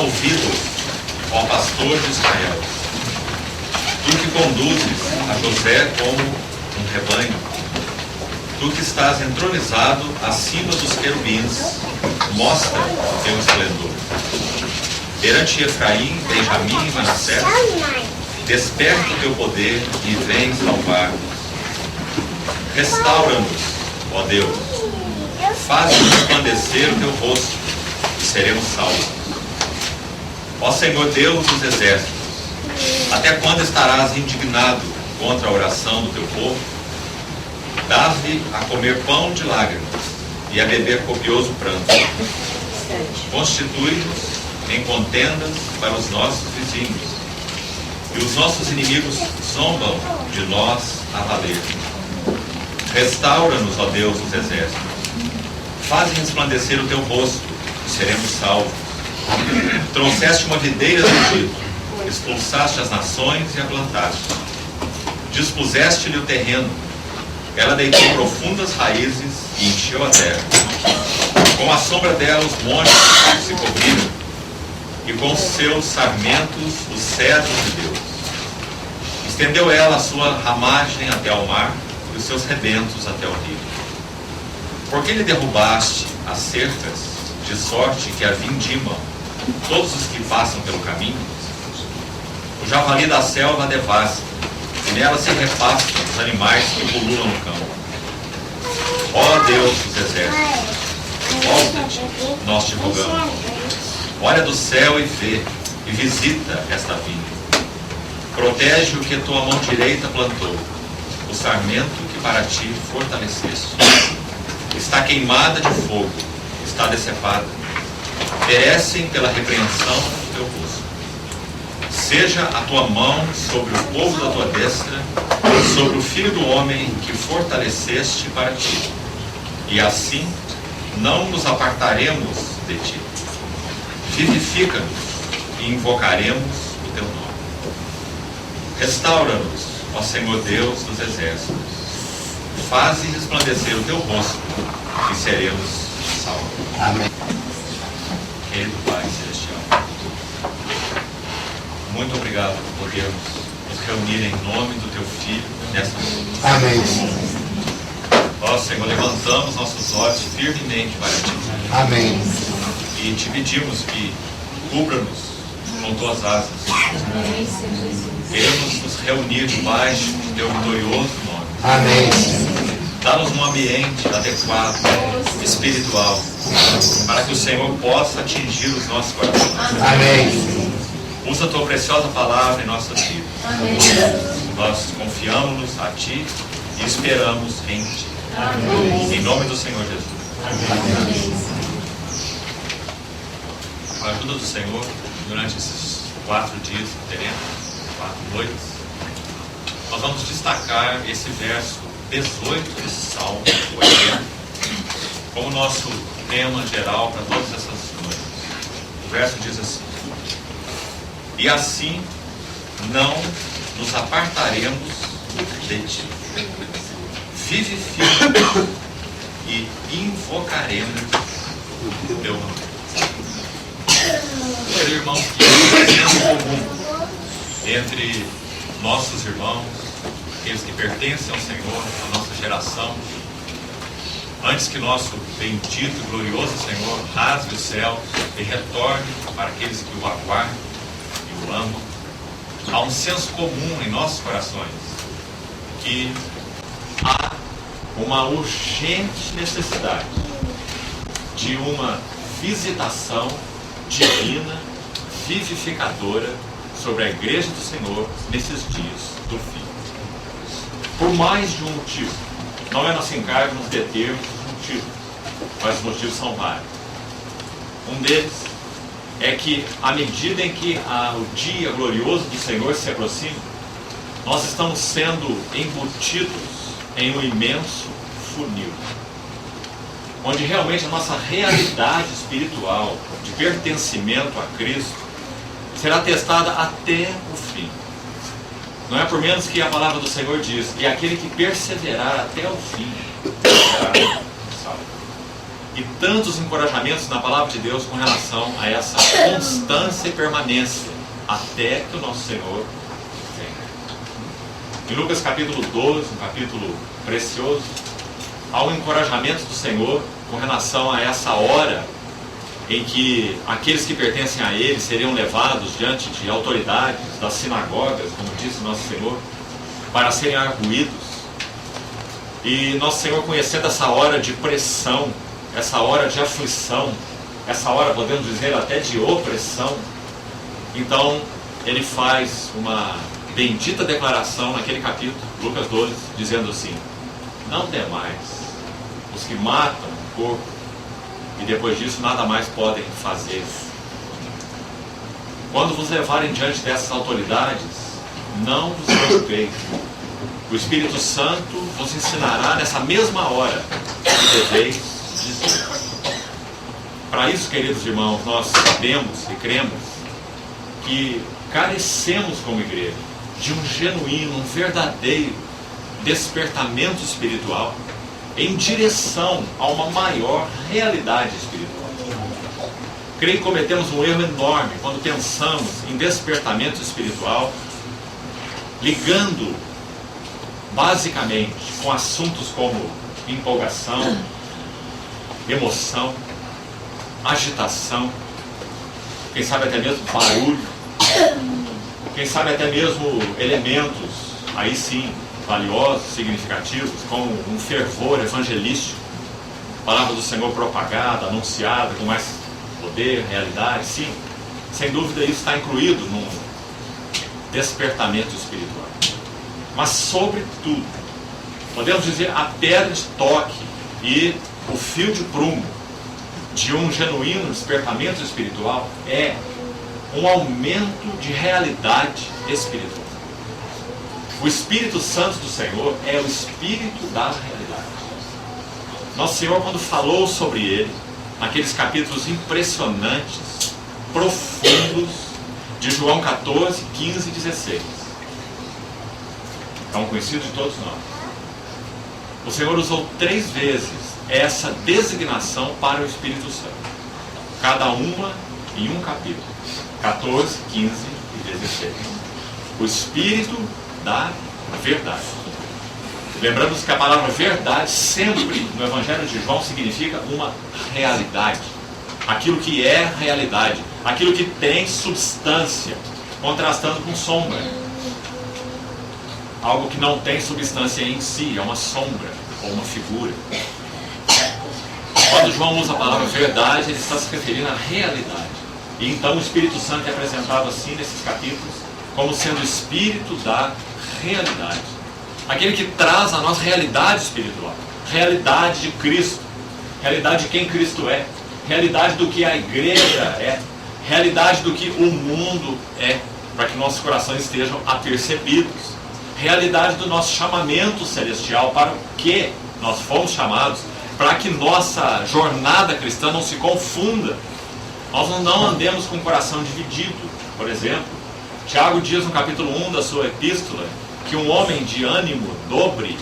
ouvidos, ó pastor de Israel. Tu que conduzes a José como um rebanho, tu que estás entronizado acima dos querubins, mostra o teu esplendor. Perante Efraim, Benjamim e Manassés, desperta o teu poder e vem salvar-nos. Restaura-nos, ó Deus, faz-nos resplandecer o teu rosto e seremos salvos. Ó Senhor Deus dos exércitos, até quando estarás indignado contra a oração do teu povo? Dás-lhe a comer pão de lágrimas e a beber copioso pranto. Constitui-nos em contendas para os nossos vizinhos, e os nossos inimigos zombam de nós a valer. Restaura-nos, ó Deus dos exércitos, faze resplandecer o teu rosto e seremos salvos. Trouxeste uma videira do Egito, expulsaste as nações e a plantaste. Dispuseste-lhe o terreno, ela deitou profundas raízes e encheu a terra. Com a sombra dela os montes se cobriram, e com seus sarmentos os cedros de Deus. Estendeu ela a sua ramagem até ao mar, e os seus rebentos até o rio. Por que lhe derrubaste as cercas, de sorte que a vindimam todos os que passam pelo caminho? O javali da selva a devasta, e nela se repastam os animais que pululam no campo. Ó Deus dos exércitos, volta-te, nós te rogamos. Olha do céu e vê, e visita esta vinha. Protege o que tua mão direita plantou, o sarmento que para ti fortaleceste. Está queimada de fogo, está decepada. Perecem pela repreensão do teu rosto. Seja a tua mão sobre o povo da tua destra, sobre o filho do homem que fortaleceste para ti. E assim não nos apartaremos de ti. Vivifica-nos e invocaremos o teu nome. Restaura-nos, ó Senhor Deus dos exércitos. Faze resplandecer o teu rosto e seremos salvos. Amém. Querido Pai Celestial, muito obrigado por podermos nos reunir em nome do teu Filho nesta noite. Amém. Ó Senhor, levantamos nossos olhos firmemente para ti. Amém. E te pedimos que cubra-nos com tuas asas. Queremos nos reunir debaixo do teu glorioso nome. Amém. Dá-nos um ambiente adequado, espiritual, para que o Senhor possa atingir os nossos corações. Amém. Usa a tua preciosa palavra em nossas vidas. Nós confiamos-nos a ti e esperamos em ti. Amém. Em nome do Senhor Jesus. Amém. Com a ajuda do Senhor, durante esses 4 dias que teremos, 4 noites, nós vamos destacar esse verso 18 de Salmo 80 como nosso tema geral para todas essas noites. O verso diz assim: e assim não nos apartaremos de ti. Vivifica e invocaremos o teu nome. Queridos irmãos, que é senso comum entre nossos irmãos, aqueles que pertencem ao Senhor, a nossa geração, antes que nosso bendito e glorioso Senhor rasgue os céus e retorne para aqueles que o aguardam e o amam, há um senso comum em nossos corações que há uma urgente necessidade de uma visitação divina, vivificadora sobre a igreja do Senhor nesses dias do fim. Por mais de um motivo. Não é nosso encargo nos determos nos motivos, mas os motivos são vários. Um deles é que, à medida em que o dia glorioso do Senhor se aproxima, nós estamos sendo embutidos em um imenso funil, onde realmente a nossa realidade espiritual de pertencimento a Cristo será testada até o fim. Não é por menos que a palavra do Senhor diz que aquele que perseverar até o fim será salvo. e tantos encorajamentos na palavra de Deus com relação a essa constância e permanência até que o nosso Senhor venha. Em Lucas capítulo 12, um capítulo precioso, há um encorajamento do Senhor com relação a essa hora em que aqueles que pertencem a Ele seriam levados diante de autoridades das sinagogas, como disse nosso Senhor, para serem arguídos. E nosso Senhor, conhecendo essa hora de pressão, essa hora de aflição, essa hora, podemos dizer, até de opressão, então Ele faz uma bendita declaração naquele capítulo, Lucas 12, dizendo assim: não temais os que matam o corpo, e depois disso nada mais podem fazer. Quando vos levarem diante dessas autoridades, não vos preocupeis. O Espírito Santo vos ensinará nessa mesma hora o que deveis dizer. Para isso, queridos irmãos, nós sabemos e cremos que carecemos como igreja de um genuíno, um verdadeiro despertamento espiritual em direção a uma maior realidade espiritual. Creio que cometemos um erro enorme quando pensamos em despertamento espiritual ligando basicamente com assuntos como empolgação, emoção, agitação, quem sabe até mesmo barulho, quem sabe até mesmo elementos, aí sim, valiosos, significativos, como um fervor evangelístico, palavra do Senhor propagada, anunciada com mais poder, realidade. Sim, sem dúvida isso está incluído num despertamento espiritual. Mas sobretudo, podemos dizer, a pedra de toque e o fio de prumo de um genuíno despertamento espiritual é um aumento de realidade espiritual. O Espírito Santo do Senhor é o Espírito da realidade. Nosso Senhor, quando falou sobre ele, naqueles capítulos impressionantes, profundos, de João 14, 15 e 16, é um conhecido de todos nós. O Senhor usou 3 vezes essa designação para o Espírito Santo, cada uma em um capítulo, 14, 15 e 16. O Espírito da verdade. Lembramos que a palavra verdade sempre no Evangelho de João significa uma realidade, aquilo que é realidade, aquilo que tem substância, contrastando com sombra, algo que não tem substância em si, é uma sombra ou uma figura. Quando João usa a palavra verdade, ele está se referindo à realidade. E então o Espírito Santo é apresentado assim nesses capítulos como sendo o Espírito da realidade, aquele que traz a nossa realidade espiritual, realidade de Cristo, realidade de quem Cristo é, realidade do que a igreja é, realidade do que o mundo é, para que nossos corações estejam apercebidos, realidade do nosso chamamento celestial, para o que nós fomos chamados, para que nossa jornada cristã não se confunda, nós não andemos com o coração dividido. Por exemplo, Tiago diz no capítulo 1 da sua epístola que um homem de ânimo dobre,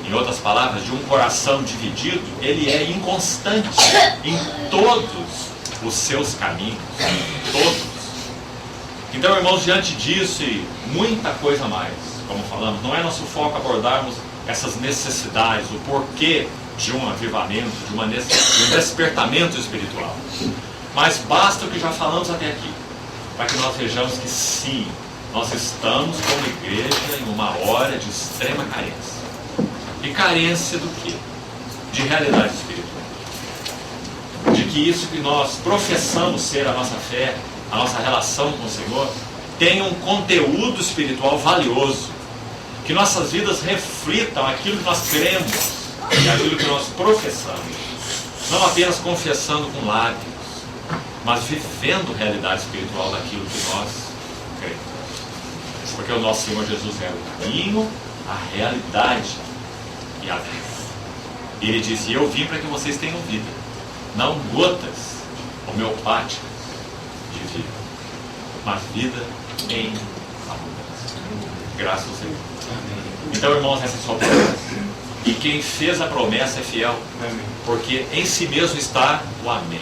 em outras palavras, de um coração dividido, ele é inconstante em todos os seus caminhos, todos. Então, irmãos, diante disso e muita coisa mais, como falamos, não é nosso foco abordarmos essas necessidades, o porquê de um avivamento, de um despertamento espiritual. Mas basta o que já falamos até aqui, para que nós vejamos que sim, nós estamos como igreja em uma hora de extrema carência. E carência do quê? De realidade espiritual. De que isso que nós professamos ser a nossa fé, a nossa relação com o Senhor, tenha um conteúdo espiritual valioso. Que nossas vidas reflitam aquilo que nós cremos e aquilo que nós professamos. Não apenas confessando com lábios, mas vivendo realidade espiritual daquilo que nós cremos. Porque o nosso Senhor Jesus é o caminho, a realidade e a vida. E Ele disse: eu vim para que vocês tenham vida, não gotas homeopáticas de vida, mas vida em abundância. Graças ao Senhor. Então, irmãos, essa é a sua palavra. E quem fez a promessa é fiel, porque em si mesmo está o amém.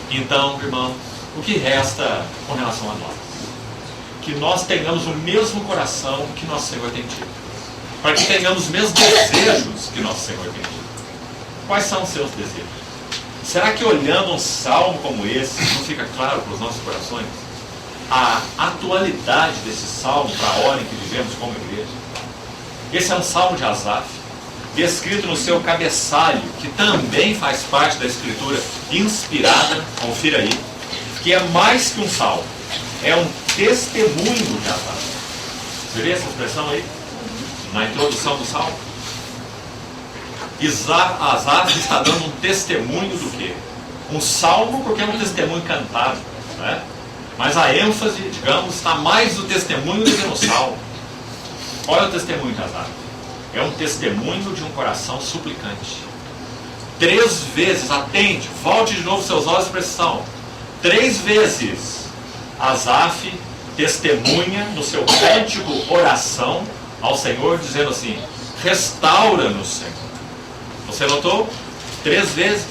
Então, irmão, o que resta com relação a nós? Que nós tenhamos o mesmo coração que nosso Senhor tem tido, para que tenhamos os mesmos desejos que nosso Senhor tem tido. Quais são os seus desejos? Será que olhando um salmo como esse, não fica claro para os nossos corações a atualidade desse salmo para a hora em que vivemos como igreja? Esse é um salmo de Asaf, descrito no seu cabeçalho, que também faz parte da escritura inspirada, confira aí, que é mais que um salmo, é um testemunho de Asaf. Você vê essa expressão aí? Na introdução do salmo? Asaf está dando um testemunho do quê? Um salmo, porque é um testemunho cantado, né? Mas a ênfase, digamos, está mais no testemunho do que no salmo. Qual é o testemunho de Asaf? É um testemunho de um coração suplicante. 3 vezes, atende, volte de novo seus olhos para esse salmo. 3 vezes Asaf testemunha no seu cântico oração ao Senhor, dizendo assim: restaura-nos, Senhor. Você notou? 3 vezes.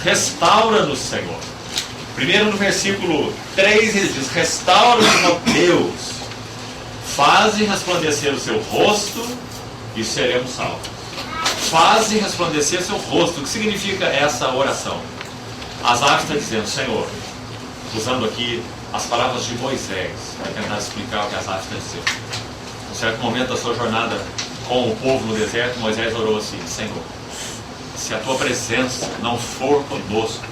Restaura-nos, Senhor. Primeiro no versículo 3 ele diz: restaura-nos, ó Deus. Faze resplandecer o seu rosto e seremos salvos. Faze resplandecer seu rosto. O que significa essa oração? Asaf está dizendo: Senhor, usando aqui as palavras de Moisés, para tentar explicar o que Asaf está dizendo. Em certo momento da sua jornada com o povo no deserto, Moisés orou assim: Senhor, se a tua presença não for conosco,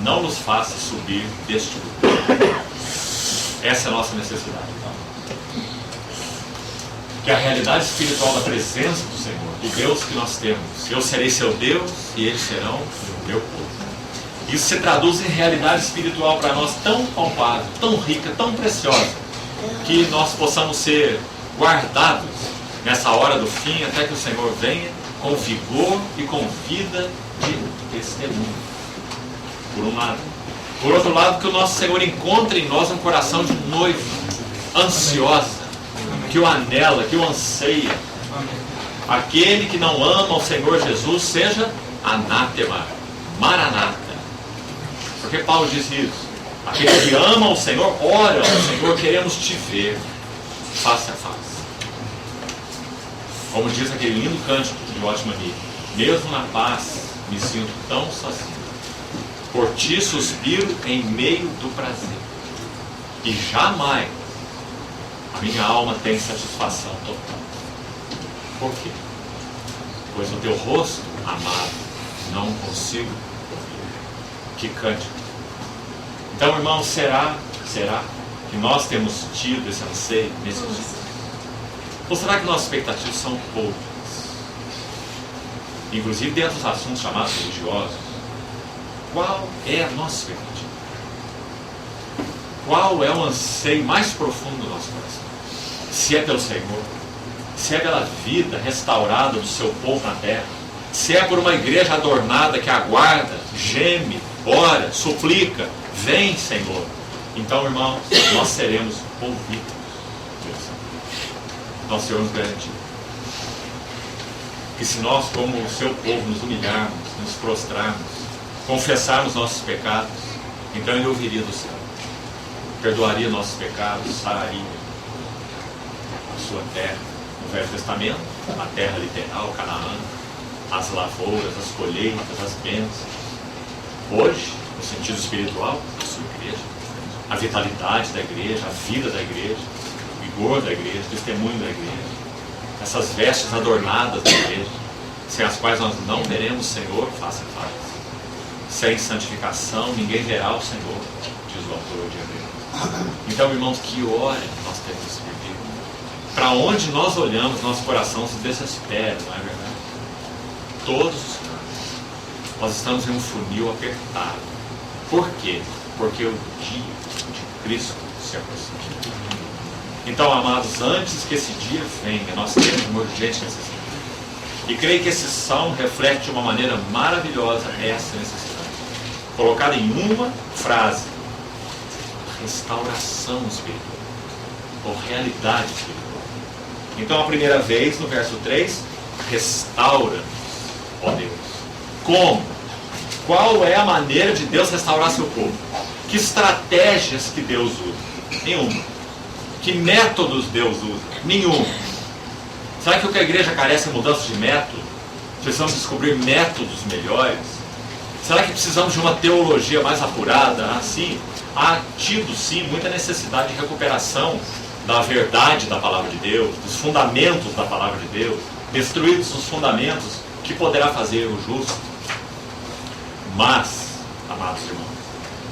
não nos faça subir deste lugar. Essa é a nossa necessidade. Que a realidade espiritual da presença do Senhor, do Deus que nós temos, eu serei seu Deus e eles serão o meu povo. Isso se traduz em realidade espiritual para nós tão palpável, tão rica, tão preciosa, que nós possamos ser guardados nessa hora do fim, até que o Senhor venha com vigor e com vida de testemunho. Por um lado. Por outro lado, que o nosso Senhor encontre em nós um coração de noiva, ansiosa, que o anela, que o anseia. Aquele que não ama o Senhor Jesus seja anátema, maranata. Porque Paulo diz isso. Aqueles que amam o Senhor, oram ao Senhor, queremos te ver face a face. Como diz aquele lindo cântico de Otmani: mesmo na paz me sinto tão sozinho, por ti suspiro em meio do prazer, e jamais a minha alma tem satisfação total. Por quê? Pois no teu rosto, amado, não consigo ouvir. Que cântico! Então, irmão, será que nós temos tido esse anseio nesse dia? Ou será que nossas expectativas são poucas? Inclusive dentro dos assuntos chamados religiosos, qual é a nossa expectativa? Qual é o anseio mais profundo do nosso coração? Se é pelo Senhor, se é pela vida restaurada do seu povo na terra, se é por uma igreja adornada que aguarda, geme, ora, suplica, vem, Senhor. Então, irmãos, nós seremos ouvidos. Nós seremos garantidos que se nós, como o seu povo, nos humilharmos, nos prostrarmos, confessarmos nossos pecados, então Ele ouviria do céu, perdoaria nossos pecados, sararia a sua terra. No Velho Testamento, a terra literal, Canaã, as lavouras, as colheitas, as bênçãos. Hoje, no sentido espiritual, a sua igreja, a vitalidade da igreja, a vida da igreja, o vigor da igreja, o testemunho da igreja, essas vestes adornadas da igreja, sem as quais nós não veremos o Senhor face a face. Sem santificação, ninguém verá o Senhor, diz o autor de Hebreus. Então, irmãos, que hora nós temos vivido? Para onde nós olhamos, nosso coração se desespera, não é verdade? Todos os casos. Nós estamos em um funil apertado. Por quê? Porque o dia de Cristo se aproxima. Então, amados, antes que esse dia venha, nós temos uma urgente necessidade. E creio que esse salmo reflete de uma maneira maravilhosa essa necessidade. Colocada em uma frase: restauração espiritual, ou realidade espiritual. Então, a primeira vez, no verso 3, Restaura-nos, ó Deus. Como? Qual é a maneira de Deus restaurar seu povo? Que estratégias que Deus usa? Nenhuma. Que métodos Deus usa? Nenhum. Será que o que a igreja carece é mudança de método? Precisamos descobrir métodos melhores? Será que precisamos de uma teologia mais apurada? Ah, sim. Há tido, sim, muita necessidade de recuperação da verdade da palavra de Deus, dos fundamentos da palavra de Deus. Destruídos os fundamentos, que poderá fazer o justo? Mas, amados irmãos,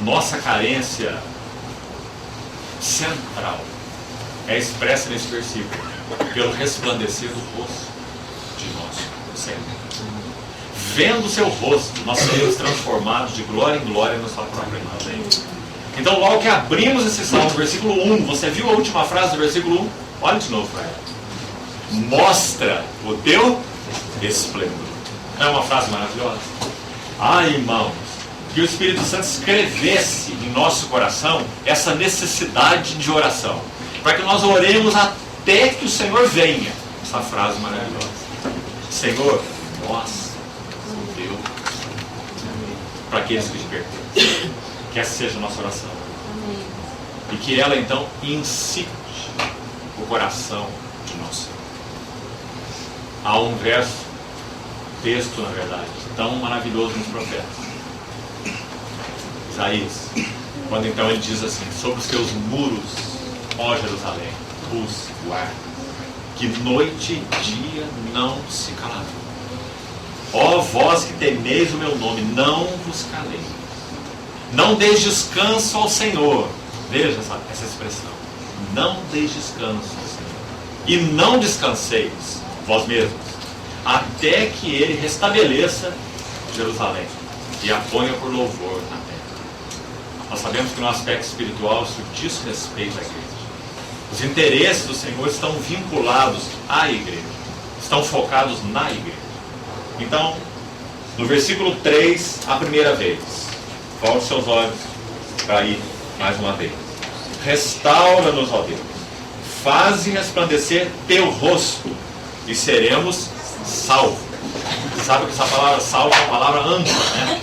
nossa carência central é expressa nesse versículo, pelo resplandecer do rosto de nosso Senhor. Vendo o seu rosto, nós seremos transformados de glória em glória na sua própria imagem. Então, logo que abrimos esse salmo, versículo 1, você viu a última frase do versículo 1? Olha de novo para ela. Mostra o teu esplendor. Não é uma frase maravilhosa? Ah, irmãos, que o Espírito Santo escrevesse em nosso coração essa necessidade de oração, para que nós oremos até que o Senhor venha. Essa frase maravilhosa. Senhor, mostra o teu para aqueles que te pertencem. Que essa seja a nossa oração. E que ela então incite o coração de nosso Senhor. Há um verso, texto na verdade, tão maravilhoso nos profetas. Isaías, quando então ele diz assim: sobre os teus muros, ó Jerusalém, os guarda, que noite e dia não se calarão. Ó vós que temeis o meu nome, não vos caleis. Não deis descanso ao Senhor. Veja essa expressão. Não deis descanso ao Senhor. E não descanseis vós mesmos, até que Ele restabeleça Jerusalém e a ponha por louvor na terra. Nós sabemos que no aspecto espiritual isso diz respeito à igreja. Os interesses do Senhor estão vinculados à igreja. Estão focados na igreja. Então, no versículo 3, a primeira vez. Volte seus olhos para aí, mais uma vez. Restaura-nos, ó Deus. Faze resplandecer teu rosto e seremos salvos. Sabe que essa palavra salvo é uma palavra ampla, né?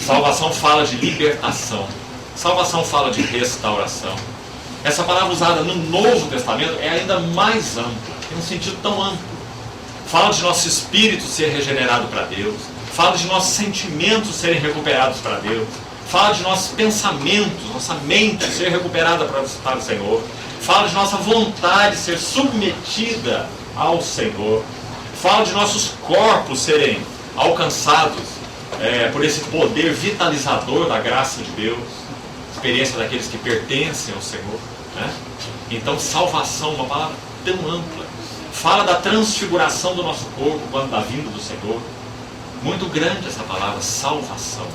Salvação fala de libertação. Salvação fala de restauração. Essa palavra usada no Novo Testamento é ainda mais ampla. Tem um sentido tão amplo. Fala de nosso espírito ser regenerado para Deus. Fala de nossos sentimentos serem recuperados para Deus. Fala de nossos pensamentos, nossa mente ser recuperada para o Senhor. Fala de nossa vontade ser submetida ao Senhor. Fala de nossos corpos serem alcançados por esse poder vitalizador da graça de Deus. Experiência daqueles que pertencem ao Senhor, né? Então, salvação, uma palavra tão ampla. Fala da transfiguração do nosso corpo quando da vinda do Senhor. Muito grande essa palavra, salvação.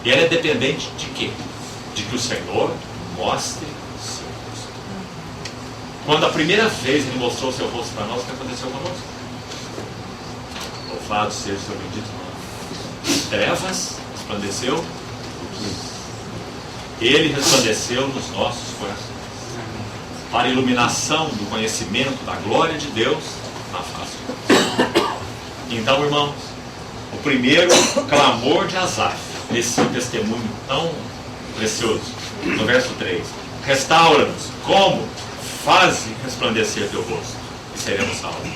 E ela é dependente de quê? De que o Senhor mostre o seu rosto. Quando a primeira vez Ele mostrou o seu rosto para nós, o que aconteceu conosco? Louvado seja o seu bendito nome. Trevas resplandeceu. Ele resplandeceu nos nossos corações, para a iluminação do conhecimento da glória de Deus na face de Deus. Então, irmãos, o primeiro clamor de Asaf, nesse seu testemunho tão precioso, no verso 3: restaura-nos, como? Faze resplandecer teu rosto, e seremos salvos.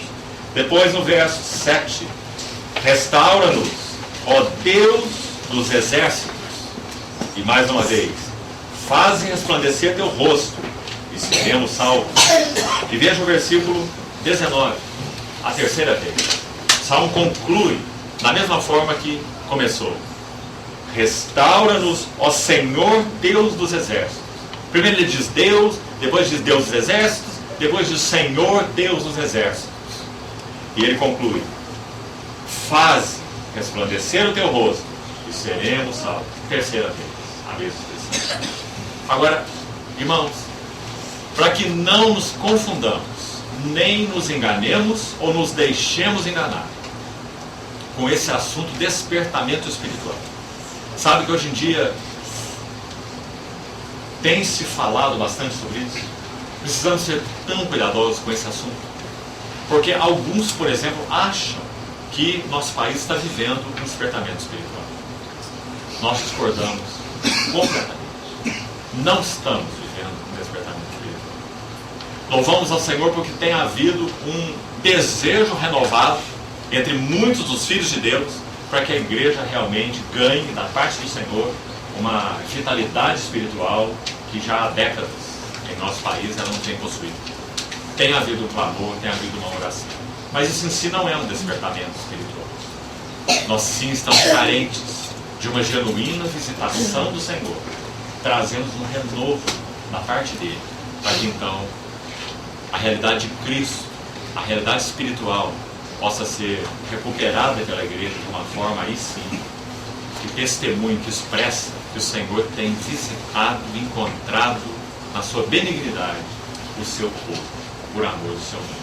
Depois, no verso 7: restaura-nos, ó Deus dos exércitos, e mais uma vez, faze resplandecer teu rosto, e seremos salvos. E veja o versículo 19, a terceira vez. O Salmo conclui da mesma forma que começou: restaura-nos, ó Senhor Deus dos exércitos. Primeiro ele diz Deus, depois diz Deus dos exércitos, depois diz Senhor Deus dos exércitos. E ele conclui: faze resplandecer o teu rosto, e seremos salvos. Terceira vez, a mesma expressão. Agora, irmãos, para que não nos confundamos, nem nos enganemos ou nos deixemos enganar com esse assunto despertamento espiritual. Sabe que hoje em dia tem se falado bastante sobre isso? Precisamos ser tão cuidadosos com esse assunto. Porque alguns, por exemplo, acham que nosso país está vivendo um despertamento espiritual. Nós discordamos completamente. Não estamos vivendo um despertamento espiritual. Louvamos ao Senhor porque tem havido um desejo renovado entre muitos dos filhos de Deus para que a igreja realmente ganhe da parte do Senhor uma vitalidade espiritual que já há décadas em nosso país ela não tem possuído. Tem havido um clamor, tem havido uma oração. Mas isso em si não é um despertamento espiritual. Nós sim estamos carentes de uma genuína visitação do Senhor, trazendo um renovo da parte dele, para que então a realidade de Cristo, a realidade espiritual, possa ser recuperada pela igreja de uma forma aí sim, que testemunhe, que expressa que o Senhor tem visitado e encontrado na sua benignidade o seu povo, por amor do seu nome.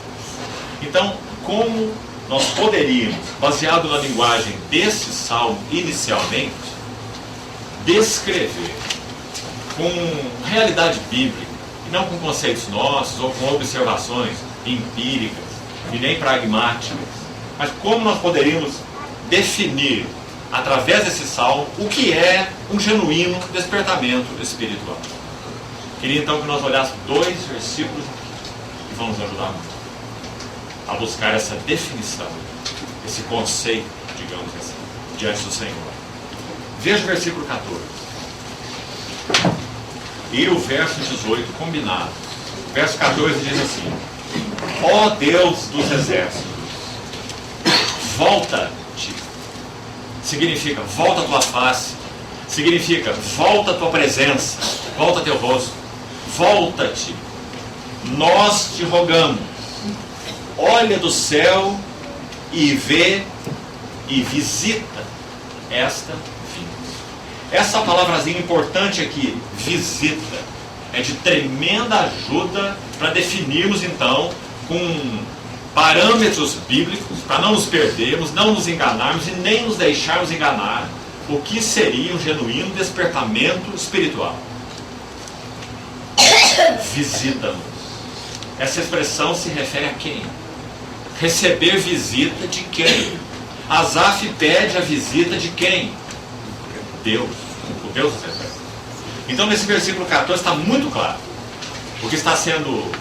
Então, como nós poderíamos, baseado na linguagem desse salmo inicialmente, descrever com realidade bíblica, e não com conceitos nossos ou com observações empíricas e nem pragmáticas, mas como nós poderíamos definir, através desse salmo, o que é um genuíno despertamento espiritual. Queria então que nós olhássemos 2 versículos que vão nos ajudar muito a buscar essa definição, esse conceito, digamos assim, diante do Senhor. Veja o versículo 14 e o verso 18 combinado. O verso 14 diz assim: ó Deus dos exércitos, volta-te. Significa volta a tua face, significa volta a tua presença, volta teu rosto, volta-te. Nós te rogamos, olha do céu e vê e visita esta vinda. Essa palavrazinha importante aqui, visita, é de tremenda ajuda para definirmos então com parâmetros bíblicos, para não nos perdermos, não nos enganarmos e nem nos deixarmos enganar, o que seria um genuíno despertamento espiritual. Visita-nos. Essa expressão se refere a quem? Receber visita de quem? Asaf pede a visita de quem? Deus. O Deus dos exércitos. Então nesse versículo 14 está muito claro. O que está sendo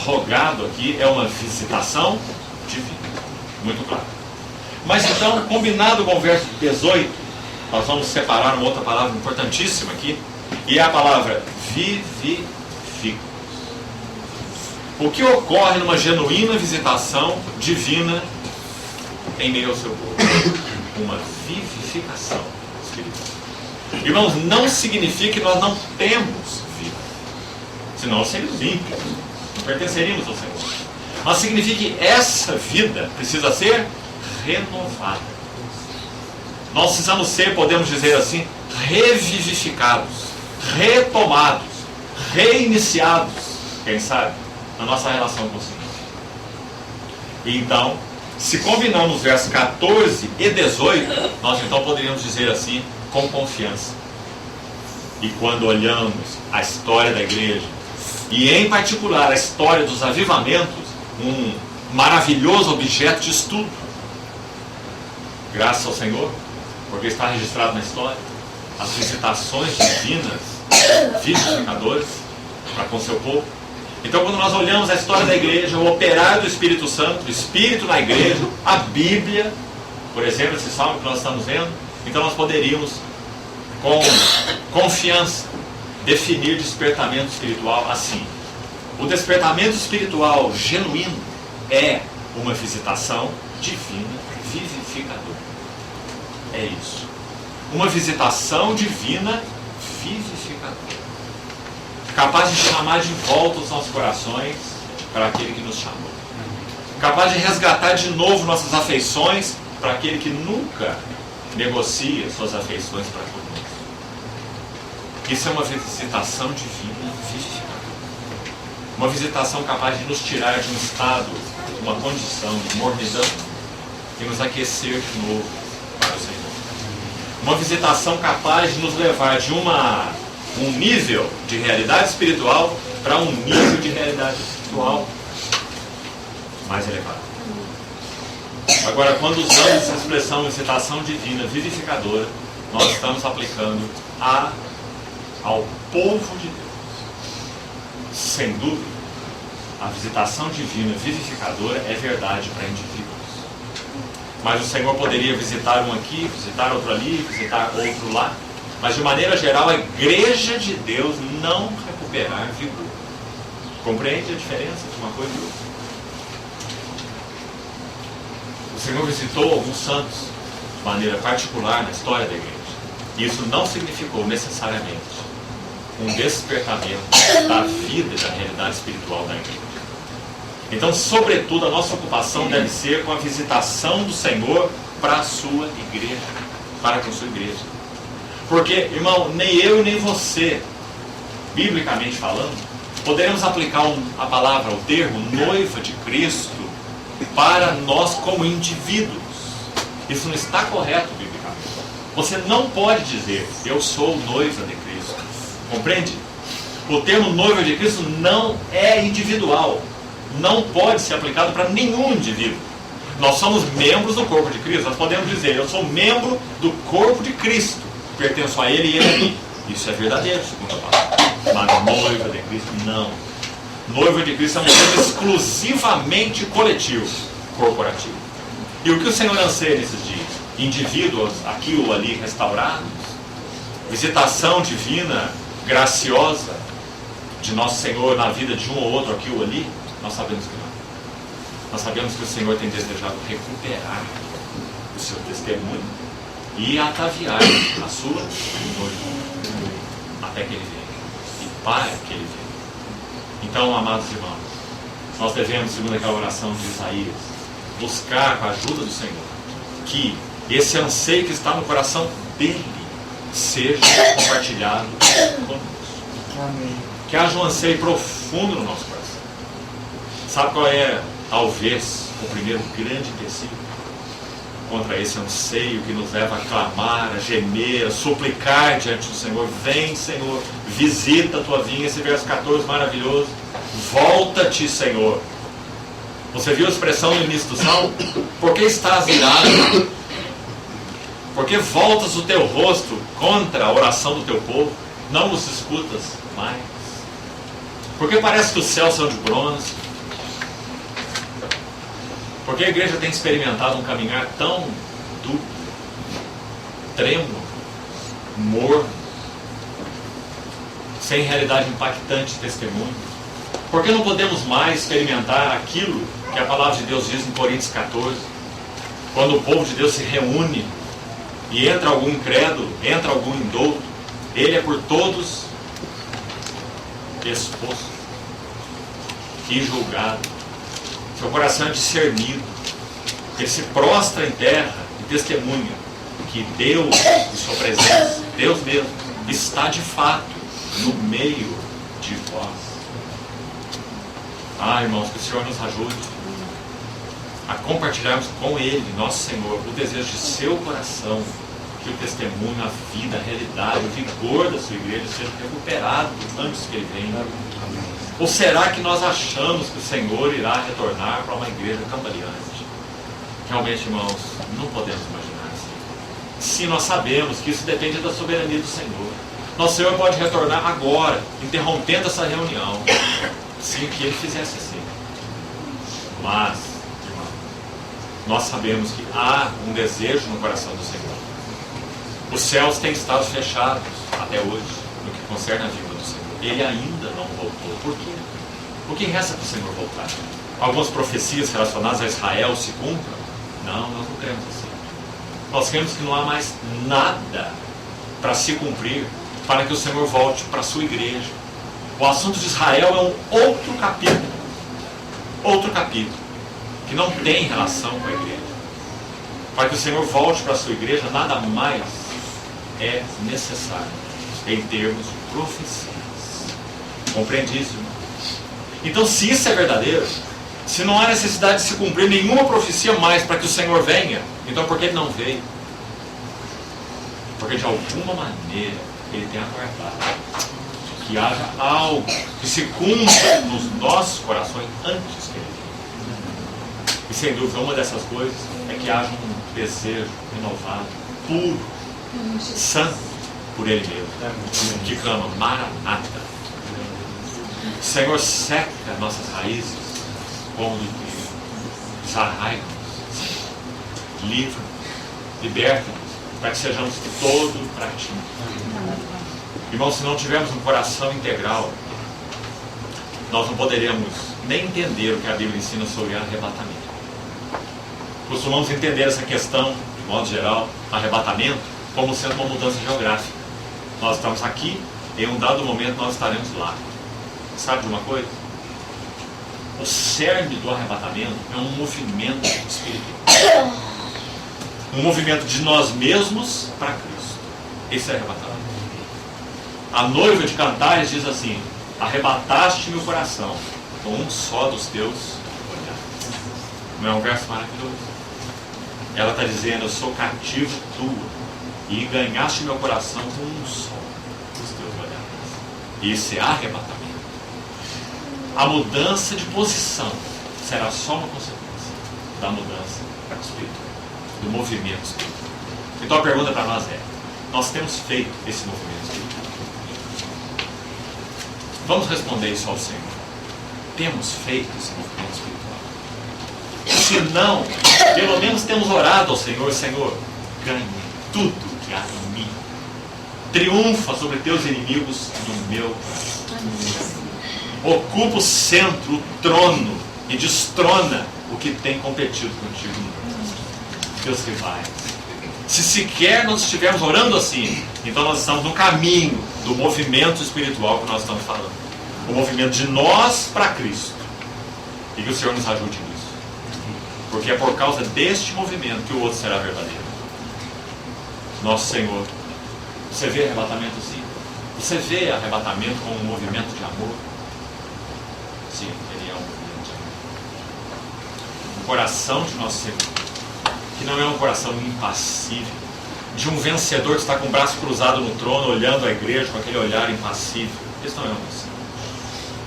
rogado aqui é uma visitação divina. Muito claro. Mas então, combinado com o verso 18, nós vamos separar uma outra palavra importantíssima aqui, e é a palavra vivifica. O que ocorre numa genuína visitação divina em meio ao seu povo? Uma vivificação espiritual. Irmãos, não significa que nós não temos vida. Senão seríamos ímpios. Não pertenceríamos ao Senhor. Mas significa que essa vida precisa ser renovada. Nós precisamos ser, podemos dizer assim, revivificados, retomados, reiniciados, quem sabe, na nossa relação com o Senhor. E então, se combinamos os versos 14 e 18, nós então poderíamos dizer assim, com confiança. E quando olhamos a história da igreja, e em particular a história dos avivamentos, um maravilhoso objeto de estudo, graças ao Senhor, porque está registrado na história, as visitações divinas, vivificadoras, para com seu povo. Então, quando nós olhamos a história da igreja, o operário do Espírito Santo, o Espírito na igreja, a Bíblia, por exemplo, esse salmo que nós estamos vendo, então nós poderíamos, com confiança, definir despertamento espiritual assim. O despertamento espiritual genuíno é uma visitação divina vivificadora. É isso. Uma visitação divina vivificadora. Capaz de chamar de volta os nossos corações para aquele que nos chamou. Capaz de resgatar de novo nossas afeições para aquele que nunca negocia suas afeições para conosco. Isso é uma visitação divina vivificadora. Uma visitação capaz de nos tirar de um estado, de uma condição de mornidão e nos aquecer de novo para o Senhor. Uma visitação capaz de nos levar de um nível de realidade espiritual para um nível de realidade espiritual mais elevado. Agora, quando usamos essa expressão visitação divina, vivificadora, nós estamos aplicando ao povo de Deus. Sem dúvida, a visitação divina, vivificadora, é verdade para indivíduos. Mas o Senhor poderia visitar um aqui, visitar outro ali, visitar outro lá. Mas de maneira geral, a igreja de Deus não recuperar vigor. Compreende a diferença de uma coisa e outra? O Senhor visitou alguns santos de maneira particular na história da igreja. Isso não significou necessariamente um despertamento da vida e da realidade espiritual da igreja. Então, sobretudo, a nossa ocupação deve ser com a visitação do Senhor para a sua igreja, para com a sua igreja. Porque, irmão, nem eu e nem você, biblicamente falando, poderemos aplicar a palavra, o termo noiva de Cristo para nós como indivíduos. Isso não está correto biblicamente. Você não pode dizer, eu sou noiva de Cristo. Compreende? O termo noiva de Cristo não é individual. Não pode ser aplicado para nenhum indivíduo. Nós somos membros do corpo de Cristo. Nós podemos dizer, eu sou membro do corpo de Cristo. Pertenço a Ele e Ele a mim. Isso é verdadeiro, segundo a palavra. Mas noiva de Cristo, não. Noiva de Cristo é um termo exclusivamente coletivo, corporativo. E o que o Senhor anseia nesses dias? Indivíduos aqui ou ali restaurados? Visitação divina, graciosa de nosso Senhor na vida de um ou outro aqui ou ali? Nós sabemos que não. Nós sabemos que o Senhor tem desejado recuperar o seu testemunho e ataviar a sua noiva até que Ele venha e para que Ele venha. Então, amados irmãos, nós devemos, segundo aquela oração de Isaías, buscar com a ajuda do Senhor que esse anseio que está no coração dele seja compartilhado conosco. Amém. Que haja um anseio profundo no nosso coração. Sabe qual é, talvez, o primeiro grande empecilho contra esse anseio que nos leva a clamar, a gemer, a suplicar diante do Senhor? Vem, Senhor, visita a tua vinha. Esse verso 14 maravilhoso. Volta-te, Senhor. Você viu a expressão no início do salmo? Por que estás irado? Por que voltas o teu rosto contra a oração do teu povo? Não os escutas mais? Porque parece que os céus são de bronze? Porque a igreja tem experimentado um caminhar tão duro, trêmulo, morno, sem realidade impactante de testemunho? Por que não podemos mais experimentar aquilo que a palavra de Deus diz em Coríntios 14? Quando o povo de Deus se reúne e entra algum incrédulo, entra algum indouto, ele é por todos exposto e julgado. Seu coração é discernido. Ele se prostra em terra e testemunha que Deus, em sua presença, Deus mesmo, está de fato no meio de vós. Irmãos, que o Senhor nos ajude a compartilharmos com Ele, nosso Senhor, o desejo de seu coração, que o testemunho, a vida, a realidade, o vigor da sua igreja seja recuperado antes que Ele venha. Ou será que nós achamos que o Senhor irá retornar para uma igreja cambaleante? Realmente, irmãos, não podemos imaginar assim. Se nós sabemos que isso depende da soberania do Senhor. Nosso Senhor pode retornar agora, interrompendo essa reunião, se que Ele fizesse assim. Mas, irmãos, nós sabemos que há um desejo no coração do Senhor. Os céus têm estado fechados até hoje, no que concerne a vinda do Senhor. Ele ainda não voltou. Por quê? O que resta para o Senhor voltar? Algumas profecias relacionadas a Israel se cumpram? Não, nós não cremos assim. Nós cremos que não há mais nada para se cumprir para que o Senhor volte para a sua igreja. O assunto de Israel é um outro capítulo. Outro capítulo. Que não tem relação com a igreja. Para que o Senhor volte para a sua igreja, nada mais é necessário em termos de profecia. Compreende isso, irmão? Então, se isso é verdadeiro, se não há necessidade de se cumprir nenhuma profecia mais para que o Senhor venha, então por que Ele não veio? Porque de alguma maneira Ele tem aguardado que haja algo que se cumpra nos nossos corações antes que Ele venha. E sem dúvida, uma dessas coisas é que haja um desejo renovado, puro, santo por Ele mesmo, que clama: Maranata. Senhor, seca nossas raízes como do trigo, sarai-nos, livra-nos, liberta-nos, para que sejamos todo para Ti. Irmãos, se não tivermos um coração integral, nós não poderemos nem entender o que a Bíblia ensina sobre arrebatamento. Costumamos entender essa questão, de modo geral, arrebatamento, como sendo uma mudança geográfica. Nós estamos aqui, em um dado momento nós estaremos lá. Sabe de uma coisa? O cerne do arrebatamento é um movimento espiritual. Um movimento de nós mesmos para Cristo. Esse é arrebatamento. A noiva de Cantares diz assim: arrebataste meu coração com um só dos teus olhares. Não é um verso maravilhoso? Ela está dizendo: eu sou cativo tua, e ganhaste meu coração com um só dos teus olhares. Esse é arrebatamento. A mudança de posição será só uma consequência da mudança espiritual, do movimento espiritual. Então a pergunta para nós é: nós temos feito esse movimento espiritual? Vamos responder isso ao Senhor. Temos feito esse movimento espiritual? Se não, pelo menos temos orado ao Senhor: Senhor, ganhe tudo que há em mim. Triunfa sobre teus inimigos no meu coração. Ocupa o centro, o trono, e destrona o que tem competido contigo no coração. Teus rivais. Se sequer nós estivermos orando assim, então nós estamos no caminho do movimento espiritual que nós estamos falando. O movimento de nós para Cristo. E que o Senhor nos ajude nisso. Porque é por causa deste movimento que o outro será verdadeiro. Nosso Senhor. Você vê arrebatamento assim? Você vê arrebatamento como um movimento de amor? Sim, ele é um movimento de amor. O coração de nosso Senhor, que não é um coração impassível, de um vencedor que está com o braço cruzado no trono, olhando a igreja com aquele olhar impassível. Esse não é o nosso Senhor.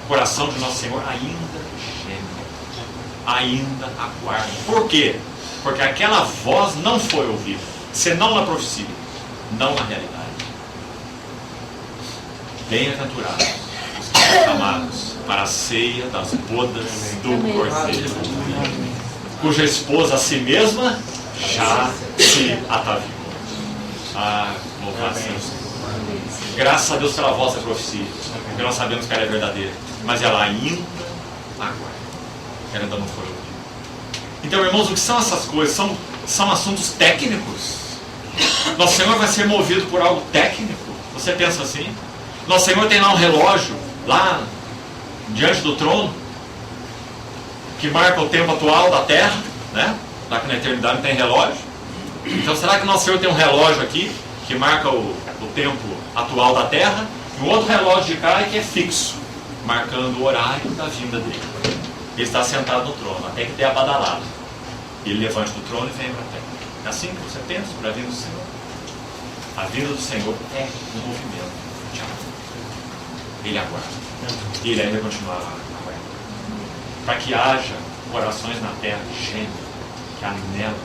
O coração de nosso Senhor ainda geme, ainda aguarda. Por quê? Porque aquela voz não foi ouvida, senão na profecia, não na realidade. Bem-aventurados os que são chamados para a ceia das bodas do Cordeiro, cuja esposa a si mesma já se ataviou. Ah, louvado seja o Senhor. Graças a Deus pela vossa profecia, porque nós sabemos que ela é verdadeira, mas ela ainda aguarda. Ela ainda não foi ouvida. Então, irmãos, o que são essas coisas? São assuntos técnicos. Nosso Senhor vai ser movido por algo técnico. Você pensa assim? Nosso Senhor tem lá um relógio, lá diante do trono, que marca o tempo atual da Terra, né? Lá que na eternidade não tem relógio. Então será que Nosso Senhor tem um relógio aqui, que marca o tempo atual da Terra, e um outro relógio de cá que é fixo, marcando o horário da vinda dele? Ele está sentado no trono, até que tenha badalado. Ele levante do trono e vem para a Terra. É assim que você pensa sobre a vinda do Senhor? A vinda do Senhor é um movimento de amor. Ele aguarda. E ele ainda continuará aguardando. Para que haja corações na terra gêmeos, que anelam,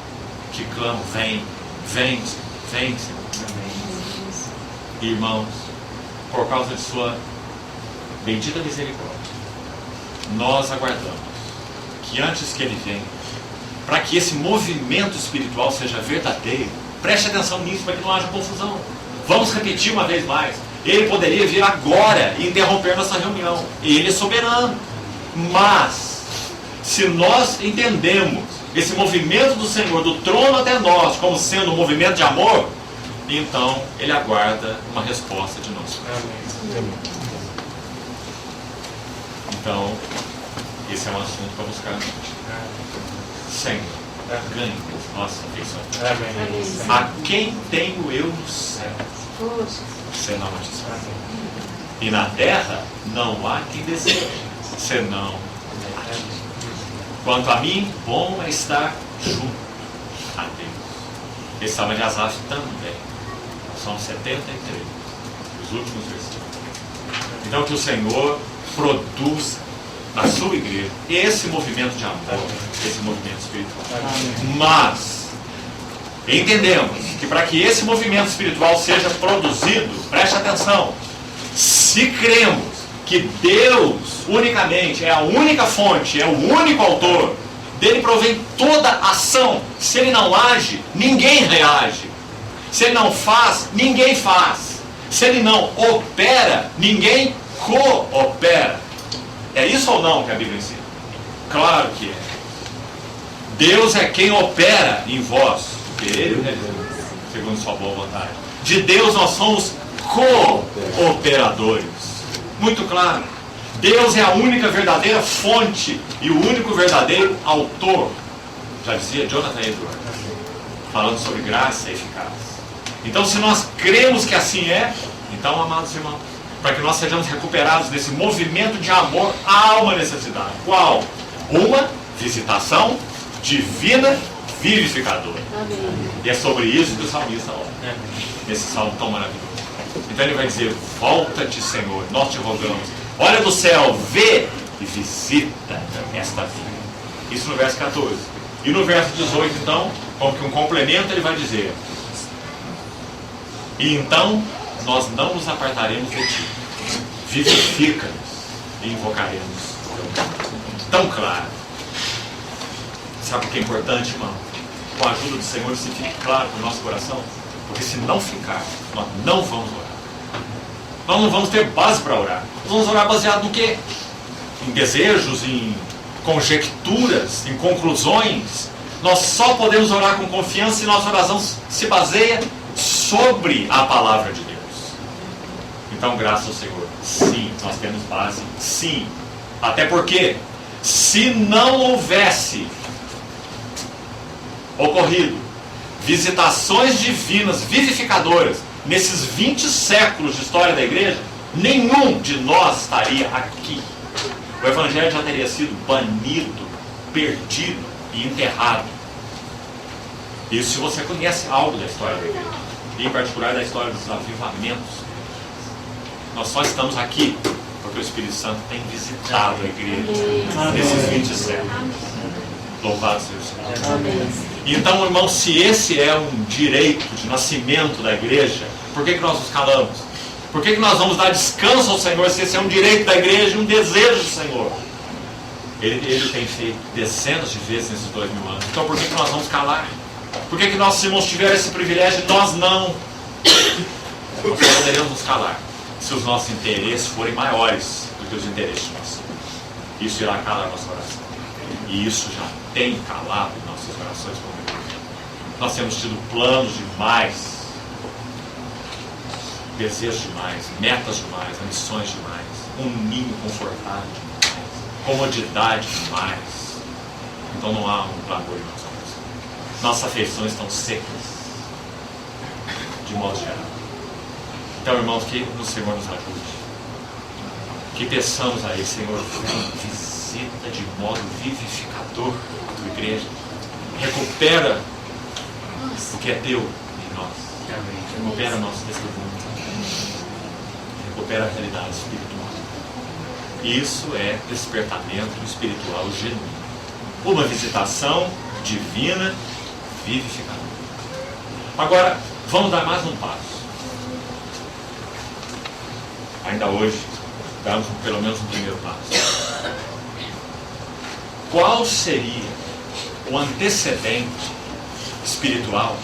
que clamam: vem, vem, vem, Senhor. Irmãos, por causa de sua bendita misericórdia, nós aguardamos que antes que ele venha, para que esse movimento espiritual seja verdadeiro, preste atenção nisso para que não haja confusão. Vamos repetir uma vez mais. Ele poderia vir agora e interromper nossa reunião. Ele é soberano. Mas, se nós entendemos esse movimento do Senhor, do trono até nós, como sendo um movimento de amor, então ele aguarda uma resposta de nós. Então, esse é um assunto para buscar. Senhor, ganhe nossa afeição. A quem tenho eu no céu? Senão a ti. E na terra não há quem deseje, senão a ti. Quanto a mim, bom é estar junto a Deus. Esse salmo de Asaf também. São 73, os últimos versículos. Então que o Senhor produza na sua igreja esse movimento de amor, esse movimento espiritual. Mas entendemos que para que esse movimento espiritual seja produzido, preste atenção, se cremos que Deus unicamente é a única fonte, é o único autor, dele provém toda ação. Se ele não age, ninguém reage. Se ele não faz, ninguém faz. Se ele não opera, ninguém coopera. É isso ou não que a Bíblia ensina? Claro que é. Deus é quem opera em vós, porque Ele realiza, segundo sua boa vontade. De Deus nós somos cooperadores. Muito claro. Deus é a única verdadeira fonte e o único verdadeiro autor. Já dizia Jonathan Edwards, falando sobre graça e eficácia. Então, se nós cremos que assim é, então, amados irmãos, para que nós sejamos recuperados desse movimento de amor, há uma necessidade. Qual? Uma visitação divina vivificadora. Amém. E é sobre isso que o salmista ora, nesse salmo tão maravilhoso. Então ele vai dizer: volta-te, Senhor, nós te rogamos, olha do céu, vê e visita esta vida. Isso no verso 14. E no verso 18, então, como que um complemento, ele vai dizer: e então nós não nos apartaremos de ti, vivifica-nos e invocaremos teu nome. Tão claro. Sabe o que é importante, irmão? Com a ajuda do Senhor, isso fique claro no nosso coração. Porque se não ficar, nós não vamos orar. Nós não vamos ter base para orar. Nós vamos orar baseado no quê? Em desejos, em conjecturas, em conclusões. Nós só podemos orar com confiança se nossa oração se baseia sobre a palavra de Deus. Então, graças ao Senhor, sim, nós temos base, sim. Até porque, se não houvesse ocorrido visitações divinas, vivificadoras, nesses 20 séculos de história da igreja, nenhum de nós estaria aqui. O Evangelho já teria sido banido, perdido e enterrado. Isso se você conhece algo da história da igreja, e em particular da história dos avivamentos. Nós só estamos aqui porque o Espírito Santo tem visitado a igreja nesses 20 séculos. Louvado seja o Senhor. Então, irmão, se esse é um direito de nascimento da igreja, por que nós nos calamos? Por que nós vamos dar descanso ao Senhor se esse é um direito da igreja e um desejo do Senhor? Ele tem feito dezenas de vezes nesses 2000 anos. Então, por que nós vamos calar? Por que nossos irmãos tiveram esse privilégio e nós não? Nós só poderemos nos calar se os nossos interesses forem maiores do que os interesses de nós. Isso irá calar a nossa oração. E isso já tem calado nossas orações como igreja. Nós temos tido planos demais, desejos demais, metas demais, ambições demais, um ninho confortável demais, comodidade demais. Então não há um clamor em nossa oração. Nossas afeições estão secas, de modo geral. Então, irmãos, que o Senhor nos ajude. Que peçamos a Ele: Senhor, vem, visita de modo vivificador a tua igreja. Recupera o que é teu em nós. Recupera nosso testemunho. Recupera a realidade espiritual. Isso é despertamento espiritual genuíno. Uma visitação divina vivificadora. Agora, vamos dar mais um passo. Ainda hoje, damos pelo menos um primeiro passo. Qual seria o antecedente espiritual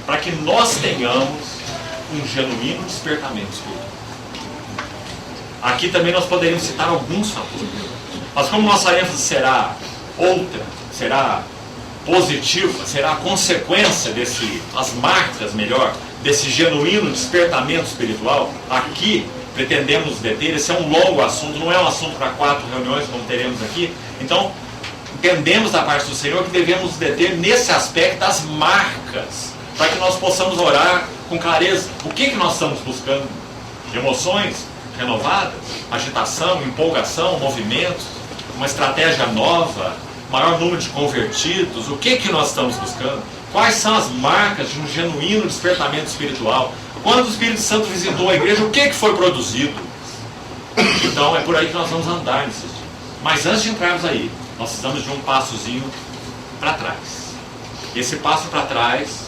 para que nós tenhamos um genuíno despertamento espiritual? Aqui também nós poderíamos citar alguns fatores. Mas como nossa ênfase será outra, será positiva, será a consequência as marcas melhor, desse genuíno despertamento espiritual, aqui pretendemos deter. Esse é um longo assunto, não é um assunto para 4 reuniões como teremos aqui. Então, entendemos da parte do Senhor que devemos deter nesse aspecto das marcas, para que nós possamos orar com clareza. O que nós estamos buscando? Emoções renovadas? Agitação, empolgação, movimentos? Uma estratégia nova? Maior número de convertidos? O que nós estamos buscando? Quais são as marcas de um genuíno despertamento espiritual? Quando o Espírito Santo visitou a igreja, o que foi produzido? Então é por aí que nós vamos andar nesses dias. Mas antes de entrarmos aí, nós precisamos de um passozinho para trás. Esse passo para trás,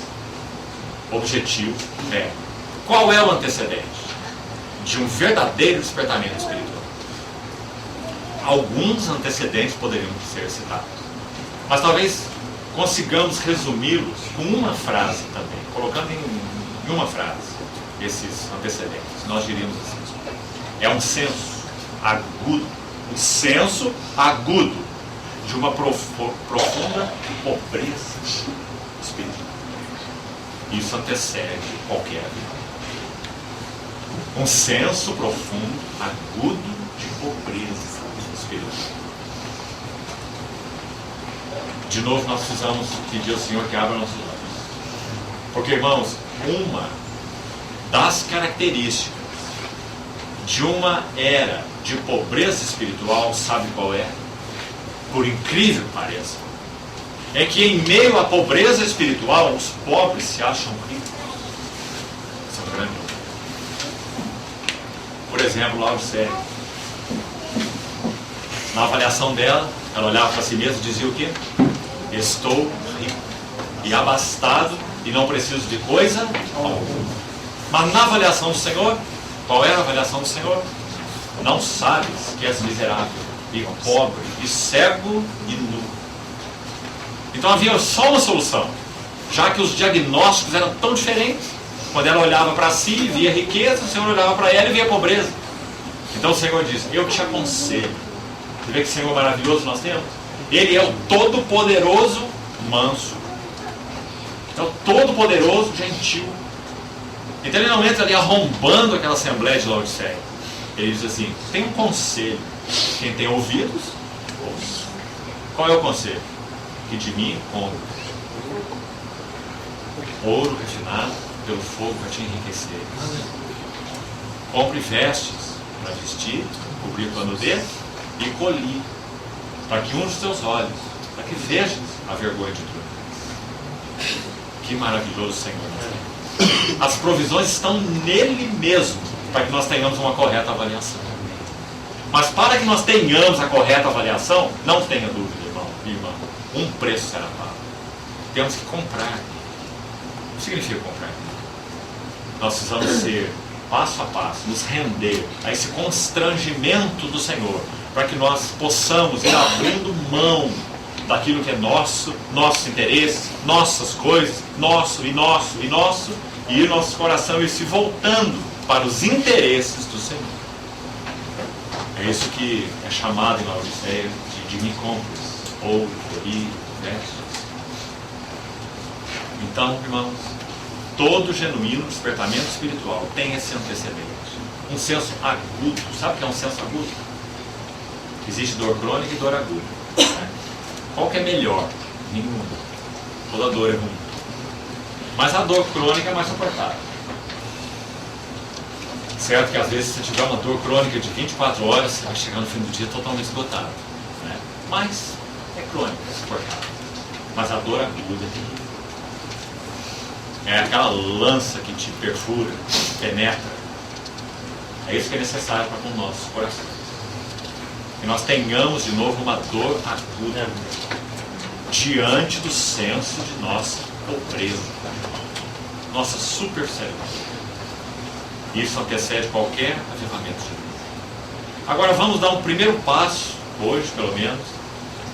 objetivo é: qual é o antecedente de um verdadeiro despertamento espiritual? Alguns antecedentes poderiam ser citados, mas talvez consigamos resumi-los com uma frase também, colocando em uma frase esses antecedentes. Nós diríamos assim: é um senso agudo, um senso agudo de uma profunda pobreza espiritual. Isso antecede qualquer vida. Um senso profundo, agudo de pobreza espiritual. De novo, nós precisamos pedir ao Senhor que abra nossos olhos. Porque, irmãos, uma das características de uma era de pobreza espiritual, sabe qual é? Por incrível que pareça, é que em meio à pobreza espiritual, os pobres se acham ricos. Isso é um grande problema. Por exemplo, Laura Sérgio, na avaliação dela, ela olhava para si mesma e dizia o quê? Estou rico e abastado e não preciso de coisa alguma. Mas na avaliação do Senhor, qual era a avaliação do Senhor? Não sabes que és miserável e pobre e cego e nu. Então havia só uma solução, já que os diagnósticos eram tão diferentes. Quando ela olhava para si e via riqueza, o Senhor olhava para ela e via pobreza. Então o Senhor diz: eu te aconselho. Você vê que Senhor maravilhoso nós temos? Ele é o todo-poderoso manso. É o todo-poderoso gentil. Então ele não entra ali arrombando aquela assembleia de Laodiceia. Ele diz assim: tem um conselho. Quem tem ouvidos, ouça. Qual é o conselho? Que de mim compre ouro refinado pelo fogo para te enriquecer. Compre vestes para vestir, cobrir com a nudez e colhi, para que unja os teus olhos, para que vejas a vergonha de tudo. Que maravilhoso Senhor. As provisões estão nele mesmo, para que nós tenhamos uma correta avaliação. Mas para que nós tenhamos a correta avaliação, não tenha dúvida, irmão e irmã, um preço será pago. Temos que comprar. O que significa comprar? Nós precisamos ser, passo a passo, nos render a esse constrangimento do Senhor, para que nós possamos ir abrindo mão daquilo que é nosso, nossos interesses, nossas coisas, nosso, e nosso coração ir se voltando para os interesses do Senhor. É isso que é chamado em Laodiceia de me compres, ouro, colhi, vestes. Então, irmãos, todo genuíno despertamento espiritual tem esse antecedente. Um senso agudo. Sabe o que é um senso agudo? Existe dor crônica e dor aguda. Né? Qual que é melhor? Nenhuma. Toda dor é ruim. Mas a dor crônica é mais suportável. Certo que às vezes se você tiver uma dor crônica de 24 horas, você vai chegar no fim do dia totalmente esgotado. Né? Mas é crônica, é suportável. Mas a dor aguda é terrível. É aquela lança que te perfura, te penetra. É isso que é necessário para com o nosso coração. Que nós tenhamos de novo uma dor aguda diante do senso de nossa pobreza, nossa superficialidade. Isso antecede qualquer avivamento de vida. Agora vamos dar um primeiro passo, hoje pelo menos,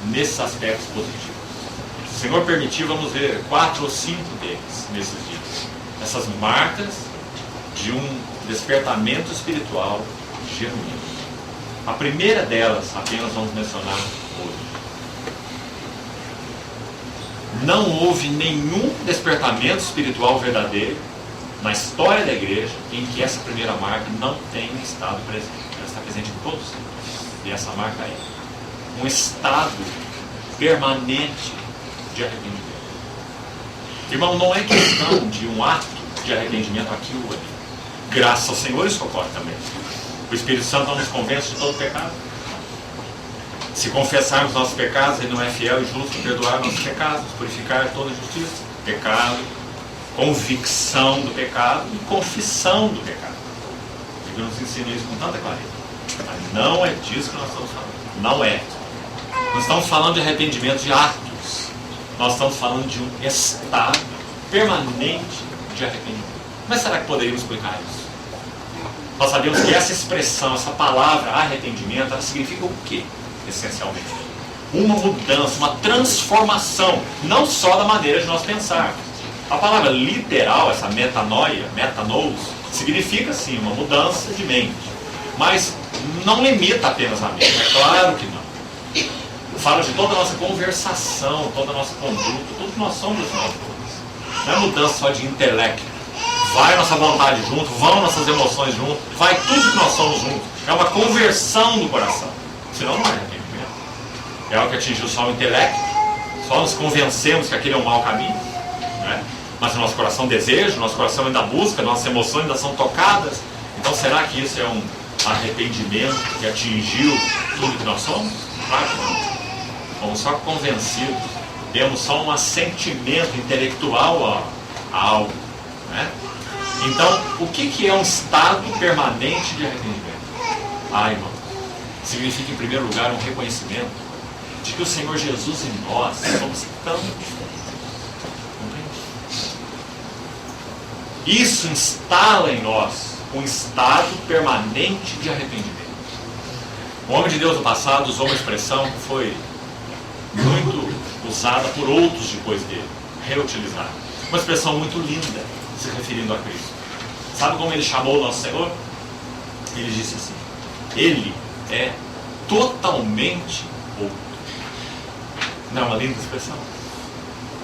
nesses aspectos positivos. Se o Senhor permitir, vamos ver 4 ou 5 deles nesses dias. Essas marcas de um despertamento espiritual genuíno. A primeira delas, apenas vamos mencionar hoje. Não houve nenhum despertamento espiritual verdadeiro na história da igreja em que essa primeira marca não tenha estado presente. Ela está presente em todos. E essa marca é um estado permanente de arrependimento. Irmão, não é questão de um ato de arrependimento aqui ou ali. Graças ao Senhor isso ocorre também. O Espírito Santo não nos convence de todo pecado. Se confessarmos nossos pecados, Ele não é fiel e justo para perdoar nossos pecados, purificar toda justiça. Pecado, convicção do pecado e confissão do pecado. Ele nos ensina isso com tanta clareza. Mas não é disso que nós estamos falando. Não é. Não estamos falando de arrependimento de atos. Nós estamos falando de um estado permanente de arrependimento. Mas será que poderíamos explicar isso? Nós sabemos que essa expressão, essa palavra arrependimento, ela significa o quê, essencialmente? Uma mudança, uma transformação, não só da maneira de nós pensar. A palavra literal, essa metanoia, metanous, significa sim uma mudança de mente. Mas não limita apenas a mente, é claro que não. Fala de toda a nossa conversação, toda a nossa conduta, tudo que nós somos nós. Não é mudança só de intelecto. Vai nossa vontade junto, vão nossas emoções junto, vai tudo que nós somos junto. É uma conversão do coração. Senão não é arrependimento. É algo que atingiu só o intelecto, só nos convencemos que aquele é um mau caminho, né? Mas o nosso coração deseja, o nosso coração ainda busca, nossas emoções ainda são tocadas. Então será que isso é um arrependimento que atingiu tudo que nós somos? Claro que não. Fomos só convencidos, temos só um assentimento intelectual a algo, né? Então, o que é um estado permanente de arrependimento? Irmão, significa em primeiro lugar um reconhecimento de que o Senhor Jesus e nós somos tão diferentes. Compreende? Isso instala em nós um estado permanente de arrependimento. O homem de Deus do passado usou uma expressão que foi muito usada por outros depois dele, reutilizada. Uma expressão muito linda, se referindo a Cristo. Sabe como ele chamou o nosso Senhor? Ele disse assim: Ele é totalmente outro. Não é uma linda expressão?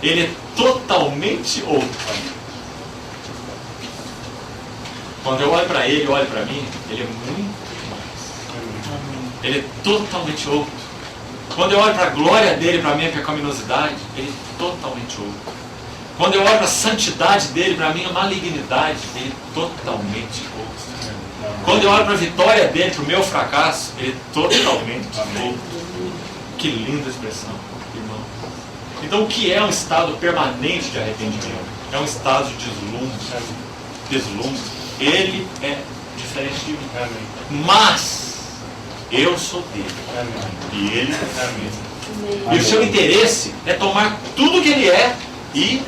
Ele é totalmente outro. Quando eu olho para ele, olho para mim, ele é muito mais. Ele é totalmente outro. Quando eu olho para a glória dele, para a minha pecaminosidade, ele é totalmente outro. Quando eu olho para a santidade dele, para a minha malignidade, ele é totalmente outro. Quando eu olho para a vitória dele, para o meu fracasso, ele é totalmente outro. Que linda expressão, irmão. Então, o que é um estado permanente de arrependimento? É um estado de deslumbre. Ele é diferente de mim. Mas eu sou dele. E ele é mesmo. E o seu interesse é tomar tudo que ele é e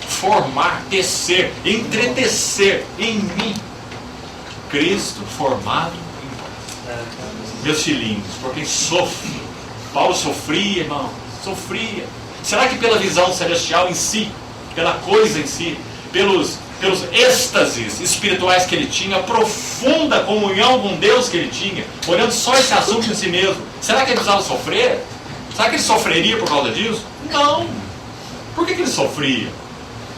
formar, tecer, entretecer em mim Cristo formado em nós. Meus filhinhos, por quem sofre. Paulo sofria, irmão, sofria. Será que pela visão celestial em si, pela coisa em si, pelos êxtases espirituais que ele tinha, a profunda comunhão com Deus que ele tinha, olhando só esse assunto em si mesmo, será que ele precisava sofrer? Será que ele sofreria por causa disso? Não. Por que ele sofria?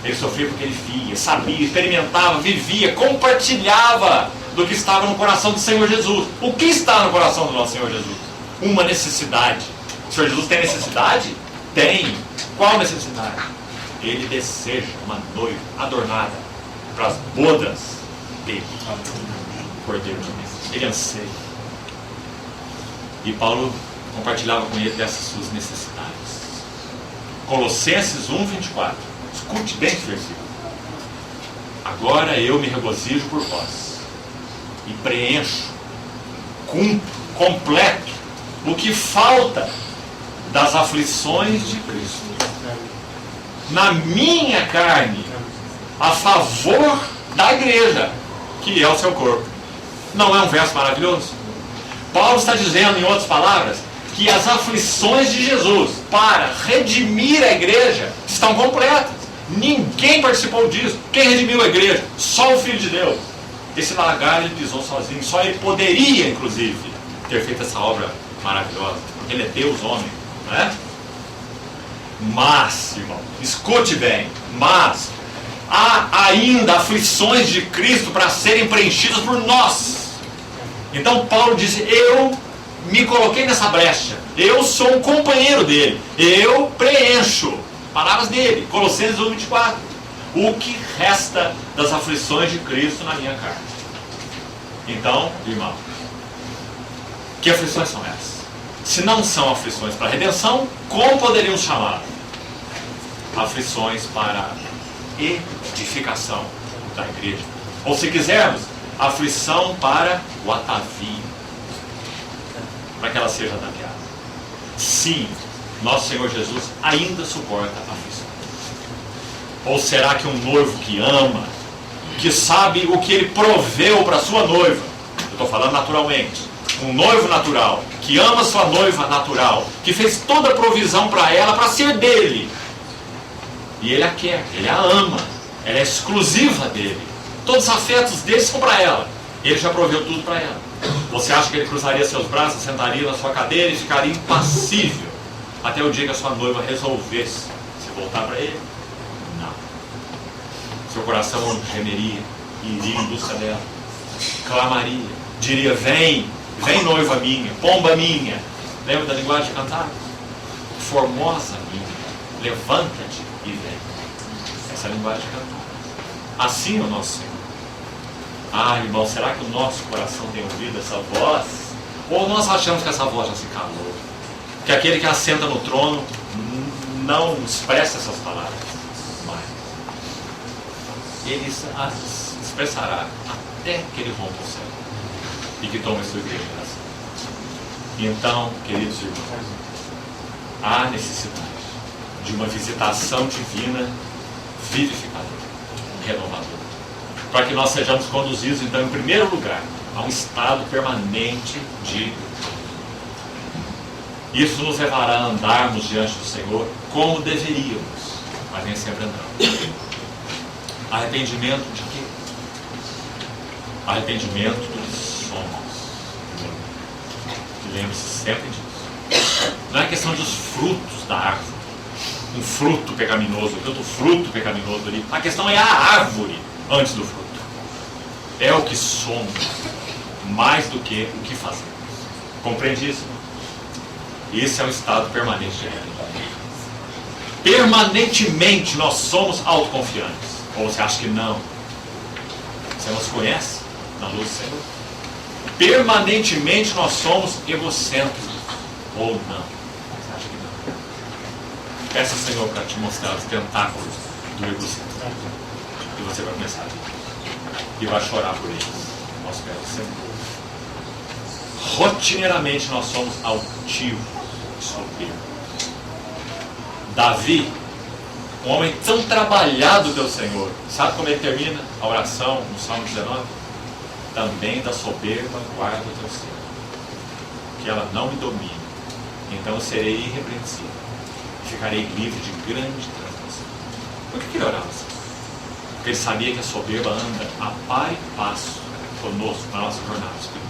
Ele sofria porque ele via, sabia, experimentava, vivia, compartilhava do que estava no coração do Senhor Jesus. O que está no coração do nosso Senhor Jesus? Uma necessidade. O Senhor Jesus tem necessidade? Tem. Qual necessidade? Ele deseja uma noiva adornada para as bodas dele. Cordeiro de Deus. Ele anseia. E Paulo compartilhava com ele dessas suas necessidades. Colossenses 1:24. Escute bem esse versículo. Agora eu me regozijo por vós e preencho, cumpro, completo o que falta das aflições de Cristo na minha carne, a favor da igreja, que é o seu corpo. Não é um verso maravilhoso? Paulo está dizendo, em outras palavras, que as aflições de Jesus para redimir a igreja estão completas. Ninguém participou disso. Quem redimiu a igreja? Só o Filho de Deus. Esse lagar ele pisou sozinho. Só ele poderia, inclusive, ter feito essa obra maravilhosa. Porque ele é Deus, homem. Não é? Mas, irmão, escute bem. Mas há ainda aflições de Cristo para serem preenchidas por nós. Então Paulo diz: eu me coloquei nessa brecha. Eu sou um companheiro dele. Eu preencho. Palavras dele. Colossenses 1:24. O que resta das aflições de Cristo na minha carne. Então, irmão, que aflições são essas? Se não são aflições para a redenção, como poderíamos chamar? Aflições para a edificação da igreja. Ou se quisermos, aflição para o atavio. para que ela seja ataviada. Sim, nosso Senhor Jesus ainda suporta aflições. Ou será que um noivo que ama, que sabe o que ele proveu para sua noiva, eu estou falando naturalmente, um noivo natural, que ama sua noiva natural, que fez toda a provisão para ela, para ser dele, e ele a quer, ele a ama, ela é exclusiva dele, todos os afetos dele são para ela, ele já proveu tudo para ela. Você acha que ele cruzaria seus braços, sentaria na sua cadeira e ficaria impassível até o dia que a sua noiva resolvesse se voltar para ele? Não. Seu coração gemeria, iria em busca dela, clamaria, diria: vem, vem noiva minha, pomba minha. Lembra da linguagem de cantar? Formosa minha, levanta-te e vem. Essa é a linguagem de cantar. Assim é o nosso Senhor. Ah, irmão, será que o nosso coração tem ouvido essa voz? Ou nós achamos que essa voz já se calou? Que aquele que assenta no trono não expressa essas palavras? Mas ele as expressará até que ele rompa o céu e que tome a sua igreja. Então, queridos irmãos, há necessidade de uma visitação divina vivificadora, renovadora, para que nós sejamos conduzidos, então, em primeiro lugar, a um estado permanente de... Isso nos levará a andarmos diante do Senhor como deveríamos, mas nem sempre andamos. Arrependimento de quê? Arrependimento do que somos. Lembre-se sempre disso. Não é questão dos frutos da árvore. Um fruto pecaminoso, tanto fruto pecaminoso ali. A questão é a árvore antes do fruto. É o que somos, mais do que o que fazemos. Compreende isso? Esse é um estado permanente de arrependimento. Permanentemente nós somos autoconfiantes. Ou você acha que não? Você nos conhece na luz do Senhor? Permanentemente nós somos egocêntricos. Ou não? Você acha que não? Peça ao Senhor para te mostrar os tentáculos do egocentrismo. E você vai começar a ver. E vai chorar por eles. Nós pés do Senhor. Rotineiramente nós somos altivos e soberbos. Davi, um homem tão trabalhado pelo Senhor, sabe como ele termina a oração no Salmo 19? Também da soberba guarda o teu ser, que ela não me domine, então eu serei irrepreensível, ficarei livre de grande transgressão. Por que ele orava assim? Porque ele sabia que a soberba anda a par e passo conosco na nossa jornada espiritual.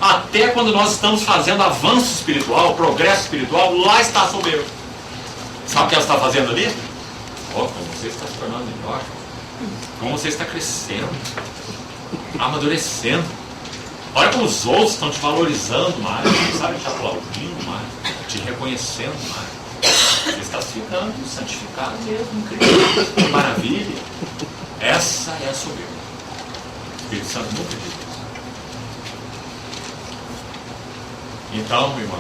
Até quando nós estamos fazendo avanço espiritual, progresso espiritual, lá está a soberba. Sabe o que ela está fazendo ali? Como você está se tornando melhor, como você está crescendo, amadurecendo. Olha como os outros estão te valorizando mais, sabe, te aplaudindo mais, te reconhecendo mais. Você está se ficando santificado mesmo, incrível. Que maravilha. Essa é a soberba. O Espírito Santo nunca diz isso. Então, irmãos,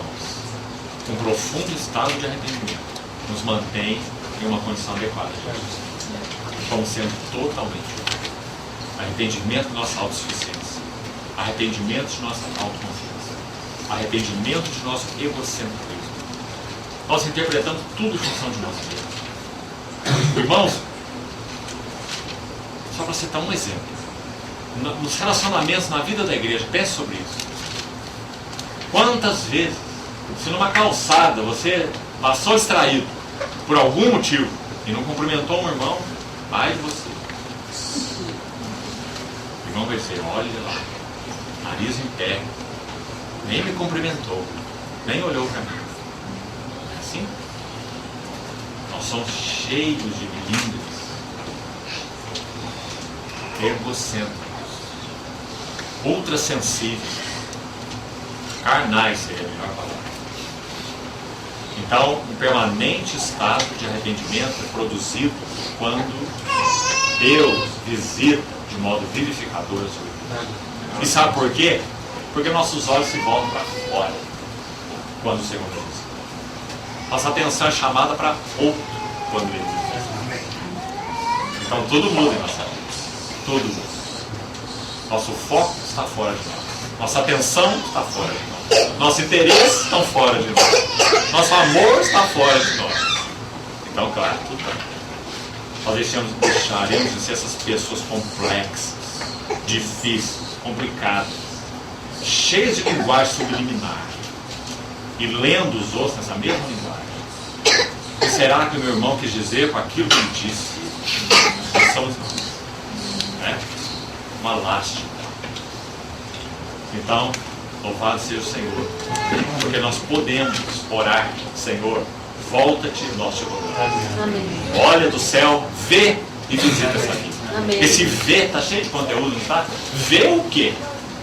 um profundo estado de arrependimento nos mantém em uma condição adequada de justiça. Como sendo totalmente justos. Arrependimento de nossa autossuficiência. Arrependimento de nossa autoconfiança. Arrependimento de nosso egocentrismo. Nós interpretamos tudo em função de nós mesmos. Irmãos, só para citar um exemplo. Nos relacionamentos, na vida da igreja, pense sobre isso. Quantas vezes, se numa calçada você passou distraído por algum motivo e não cumprimentou um irmão, ai de você. O irmão vai dizer: olha lá, nariz em pé, nem me cumprimentou, nem olhou para mim. É assim? Nós somos cheios de melindres, egocêntricos, ultrassensíveis, carnais seria a melhor palavra. Então, um permanente estado de arrependimento é produzido quando Deus visita de modo vivificador a sua vida. E sabe por quê? Porque nossos olhos se voltam para fora quando o Senhor nos visita. Nossa atenção é chamada para outro quando Ele nos visita. Então tudo muda em nossa vida. Tudo muda. Nosso foco está fora de nós. Nossa atenção está fora de nós. Nosso interesse está fora de nós. Nosso amor está fora de nós. Então, claro, tudo bem. Nós deixaremos de ser essas pessoas complexas, difíceis, complicadas, cheias de linguagem subliminar. E lendo os outros nessa mesma linguagem. O que será que o meu irmão quis dizer com aquilo que ele disse? Nós somos nós. É uma lástima. Então, louvado seja o Senhor, porque nós podemos orar: Senhor, volta-te e nós te rogamos. Olha do céu, vê e visita essa vida. Amém. Esse vê está cheio de conteúdo, não está? Vê o quê?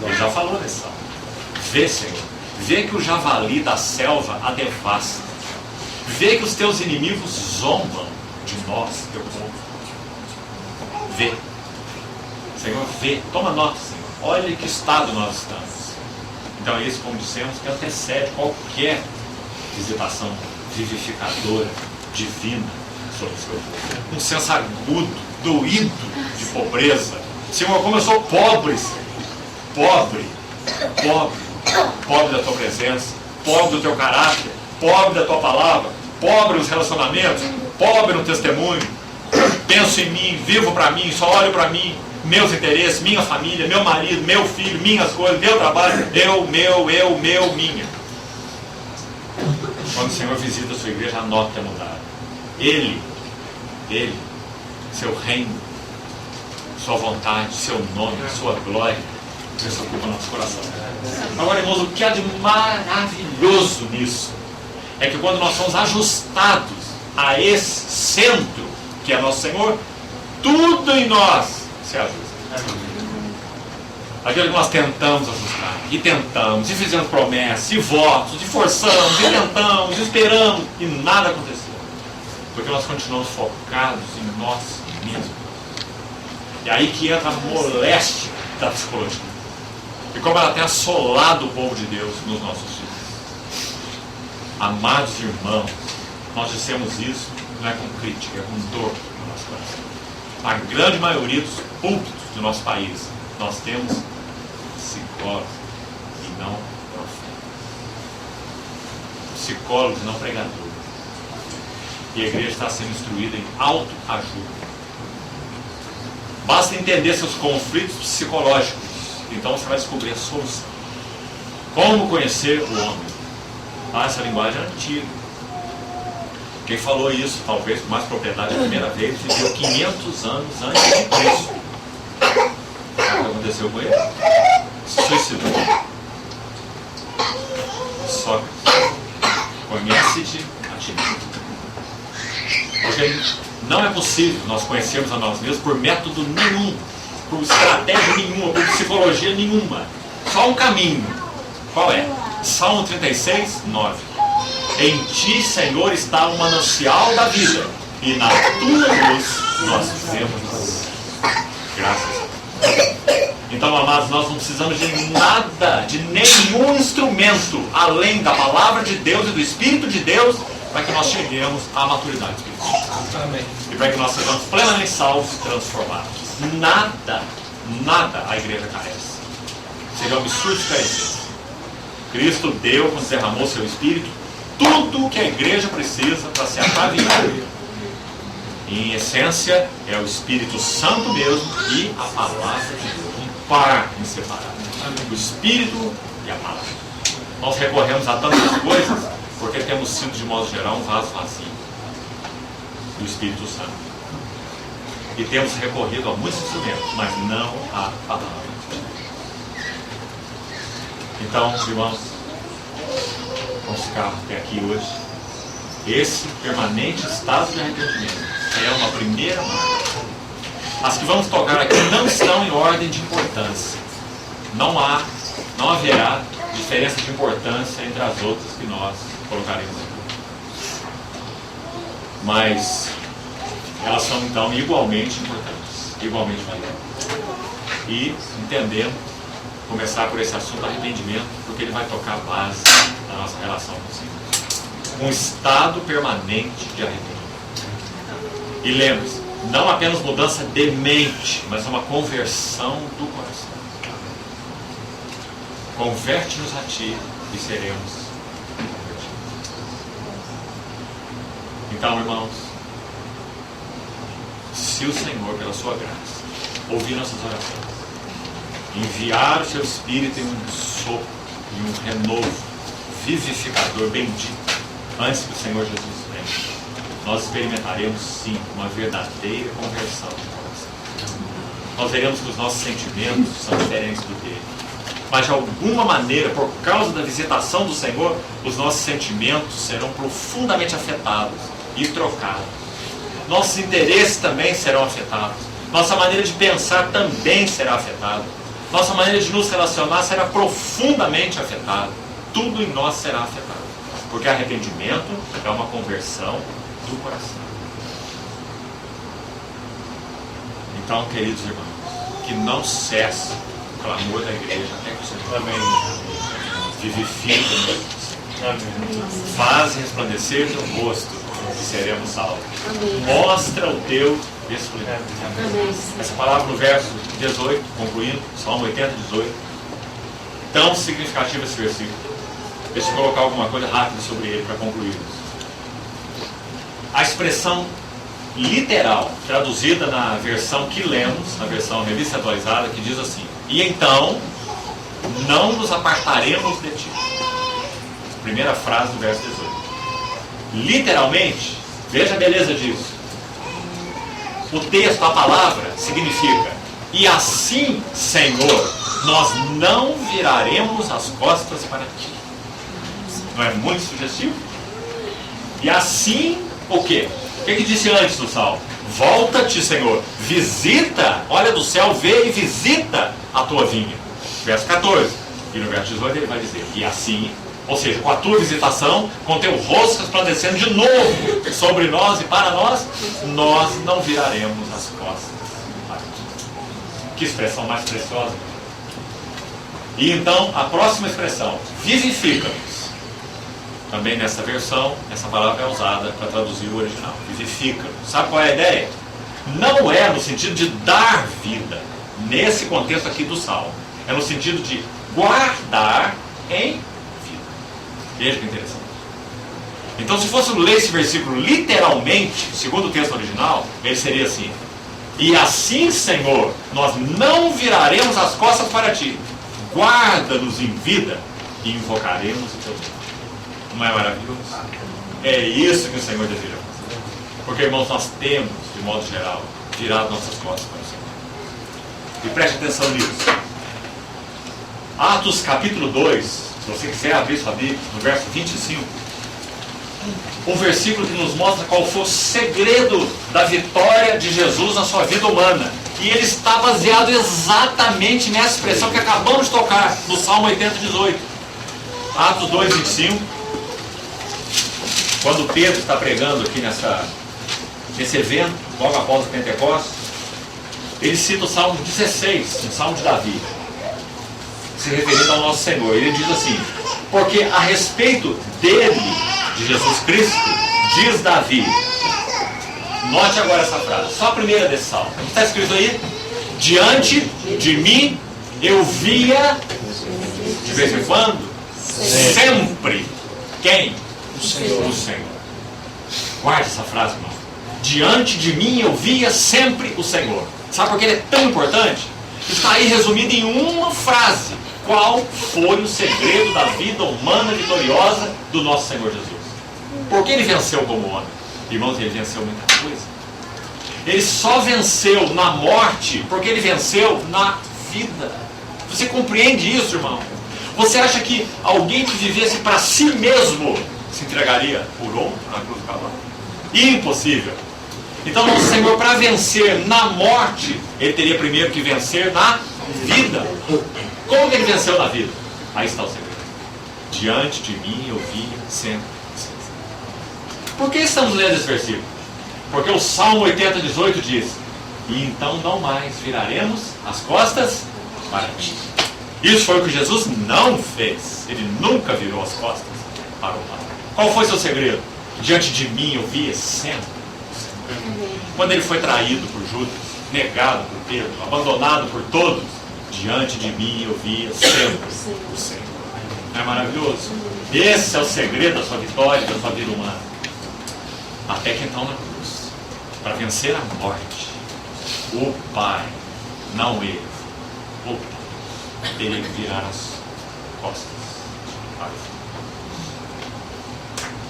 Ele já falou nesse salmo. Vê, Senhor. Vê que o javali da selva a devasta. Vê que os teus inimigos zombam de nós, teu povo. Vê. Senhor, vê. Toma nota, Senhor. Olha em que estado nós estamos. Então é isso, como dissemos, que antecede qualquer visitação vivificadora, divina sobre o seu povo. Um senso agudo, doído de pobreza. Senhor, como eu sou pobre, Senhor. Pobre, pobre. Pobre da tua presença, pobre do teu caráter, pobre da tua palavra, pobre nos relacionamentos, pobre no testemunho. Penso em mim, vivo para mim, só olho para mim, meus interesses, minha família, meu marido, meu filho, minhas coisas, meu trabalho, eu, minha. Quando o Senhor visita a sua igreja, a nota é mudada. Ele, seu reino, sua vontade, seu nome, sua glória, isso ocupa nosso coração. Agora, irmãos, o que há de maravilhoso nisso é que quando nós somos ajustados a esse centro, que é nosso Senhor, tudo em nós se ajusta. Aquilo que nós tentamos ajustar, e tentamos, e fizemos promessas, e votos, e forçamos, e tentamos, e esperamos, e nada aconteceu. Porque nós continuamos focados em nós mesmos. E aí que entra a moléstia da psicologia. E como ela tem assolado o povo de Deus nos nossos dias. Amados irmãos, nós dissemos isso não é com crítica, é com dor no nosso coração. A grande maioria dos púlpitos do nosso país, nós temos psicólogos e não profetas. Psicólogos e não pregadores. E a igreja está sendo instruída em autoajuda. Basta entender seus conflitos psicológicos. Então você vai descobrir a solução. Como conhecer o homem? Essa linguagem é antiga. Quem falou isso, talvez com mais propriedade a primeira vez, viveu 500 anos antes de Cristo. O que aconteceu com ele? Se suicidou. Sócrates. Conhece-te a ti mesmo. Porque não é possível nós conhecermos a nós mesmos por método nenhum, por estratégia nenhuma, por psicologia nenhuma. Só um caminho. Qual é? Salmo 36, 9. Em ti, Senhor, está o manancial da vida, e na tua luz nós vemos. Graças a Deus. Então, amados, nós não precisamos de nada, de nenhum instrumento, além da palavra de Deus e do Espírito de Deus, para que nós cheguemos à maturidade espiritual. Amém. E para que nós sejamos plenamente salvos e transformados. Nada a igreja carece. Seria um absurdo se carecesse. Cristo deu, quando derramou seu Espírito, tudo o que a igreja precisa para se ataviar. Em essência, é o Espírito Santo mesmo e a palavra de Deus. Um par inseparável. O Espírito e a palavra. Nós recorremos a tantas coisas porque temos sido, de modo geral, um vaso vazio do Espírito Santo. E temos recorrido a muitos instrumentos, mas não à palavra. Então, irmãos, vamos ficar até aqui hoje. Esse permanente estado de arrependimento é uma primeira marca. As que vamos tocar aqui não estão em ordem de importância. Não haverá diferença de importância entre as outras que nós colocaremos aqui. Mas elas são então igualmente importantes, igualmente valiosas. E entendemos, começar por esse assunto do arrependimento, porque ele vai tocar a base da nossa relação com o Senhor. Um estado permanente de arrependimento. E lembre-se, não apenas mudança de mente, mas uma conversão do coração. Converte-nos a Ti e seremos convertidos. Então, irmãos, se o Senhor, pela sua graça, ouvir nossas orações, enviar o seu Espírito em um sopro, em um renovo vivificador bendito, antes que o Senhor Jesus venha, nós experimentaremos sim uma verdadeira conversão de coração. Nós veremos que os nossos sentimentos são diferentes do dele. Mas de alguma maneira, por causa da visitação do Senhor, os nossos sentimentos serão profundamente afetados e trocados. Nossos interesses também serão afetados. Nossa maneira de pensar também será afetada. Nossa maneira de nos relacionar será profundamente afetada. Tudo em nós será afetado. Porque arrependimento é uma conversão do coração. Então, queridos irmãos, que não cesse o clamor da igreja até que o Senhor vivifique-nos. Faz resplandecer teu rosto e seremos salvos. Mostra o teu esplendor. Essa palavra no verso 18, concluindo, Salmo 80, 18. Tão significativo esse versículo. Deixa eu colocar alguma coisa rápida sobre ele para concluir. A expressão literal, traduzida na versão que lemos, na versão revista atualizada, que diz assim: e então não nos apartaremos de ti. Primeira frase do verso 18. Literalmente, veja a beleza disso. O texto, a palavra, significa: e assim, Senhor, nós não viraremos as costas para ti. Não é muito sugestivo? E assim, o quê? O que disse antes do salmo? Volta-te, Senhor, visita, olha do céu, vê e visita a tua vinha. Verso 14. E no verso 18 ele vai dizer: e assim, ou seja, com a tua visitação, com teu rosto resplandecendo de novo sobre nós e para nós, nós não viraremos as costas para ti. Que expressão mais preciosa. E então, a próxima expressão, vivifica-nos. Também nessa versão, essa palavra é usada para traduzir o original. Vivifica. Sabe qual é a ideia? Não é no sentido de dar vida, nesse contexto aqui do Salmo. É no sentido de guardar em vida. Veja que interessante. Então, se fosse ler esse versículo literalmente, segundo o texto original, ele seria assim: e assim, Senhor, nós não viraremos as costas para ti. Guarda-nos em vida e invocaremos o teu nome. Não é maravilhoso? É isso que o Senhor deseja fazer. Porque, irmãos, nós temos, de modo geral, virado nossas costas para o Senhor. E preste atenção nisso. Atos capítulo 2, se você quiser abrir sua Bíblia, no verso 25, um versículo que nos mostra qual foi o segredo da vitória de Jesus na sua vida humana. E ele está baseado exatamente nessa expressão que acabamos de tocar, no Salmo 80, 18. Atos 2, 25. Quando Pedro está pregando aqui nesse evento, logo após o Pentecostes, ele cita o Salmo 16, o Salmo de Davi, se referindo ao nosso Senhor. Ele diz assim: porque a respeito dele, de Jesus Cristo, diz Davi. Note agora essa frase, só a primeira desse salmo. O que está escrito aí? Diante de mim eu via, de vez em quando, sempre. Quem? O Senhor. Guarde essa frase, irmão. Diante de mim eu via sempre o Senhor. Sabe por que ele é tão importante? Está aí resumido em uma frase. Qual foi o segredo da vida humana vitoriosa do nosso Senhor Jesus? Por que ele venceu como homem? Irmãos, ele venceu muita coisa. Ele só venceu na morte porque ele venceu na vida. Você compreende isso, irmão? Você acha que alguém que vivesse para si mesmo se entregaria por outro na cruz do Calvário? Impossível. Então, nosso Senhor, para vencer na morte, ele teria primeiro que vencer na vida. Como que ele venceu na vida? Aí está o segredo. Diante de mim eu via sempre. Por que estamos lendo esse versículo? Porque o Salmo 80, 18 diz: e então não mais viraremos as costas para ti. Isso foi o que Jesus não fez. Ele nunca virou as costas para o mal. Qual foi seu segredo? Diante de mim eu via sempre. Quando ele foi traído por Judas, negado por Pedro, abandonado por todos, Diante de mim eu via sempre o Senhor. Não é maravilhoso? Esse é o segredo da sua vitória, da sua vida humana. Até que então na cruz, para vencer a morte, o Pai, não ele, o Pai, teria que virar as costas para o Filho.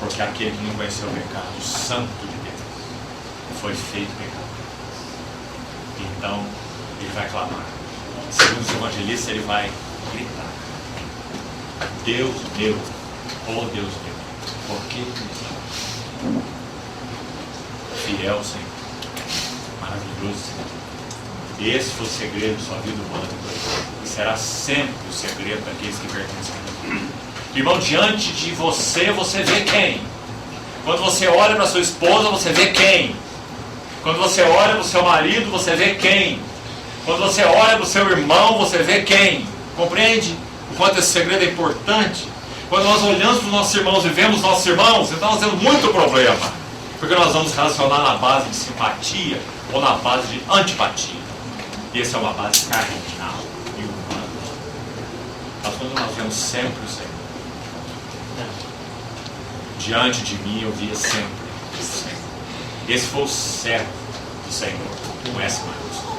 Porque aquele que não conheceu o pecado, o Santo de Deus, foi feito pecado. Então, ele vai clamar. Segundo os evangelistas, ele vai gritar: Deus meu, oh Deus meu, por que me amaste? Fiel Senhor, maravilhoso Senhor. Esse foi o segredo da sua vida humana, e será sempre o segredo daqueles que pertencem a Deus. Irmão, diante de você, você vê quem? Quando você olha para sua esposa, você vê quem? Quando você olha para o seu marido, você vê quem? Quando você olha para o seu irmão, você vê quem? Compreende o quanto esse segredo é importante? Quando nós olhamos para os nossos irmãos e vemos nossos irmãos, então nós temos muito problema. Porque nós vamos relacionar na base de simpatia ou na base de antipatia. E essa é uma base carnal e humana. Mas quando nós vemos sempre o Senhor, diante de mim eu via sempre o Senhor. Esse foi o servo do Senhor, com S maiúsculo.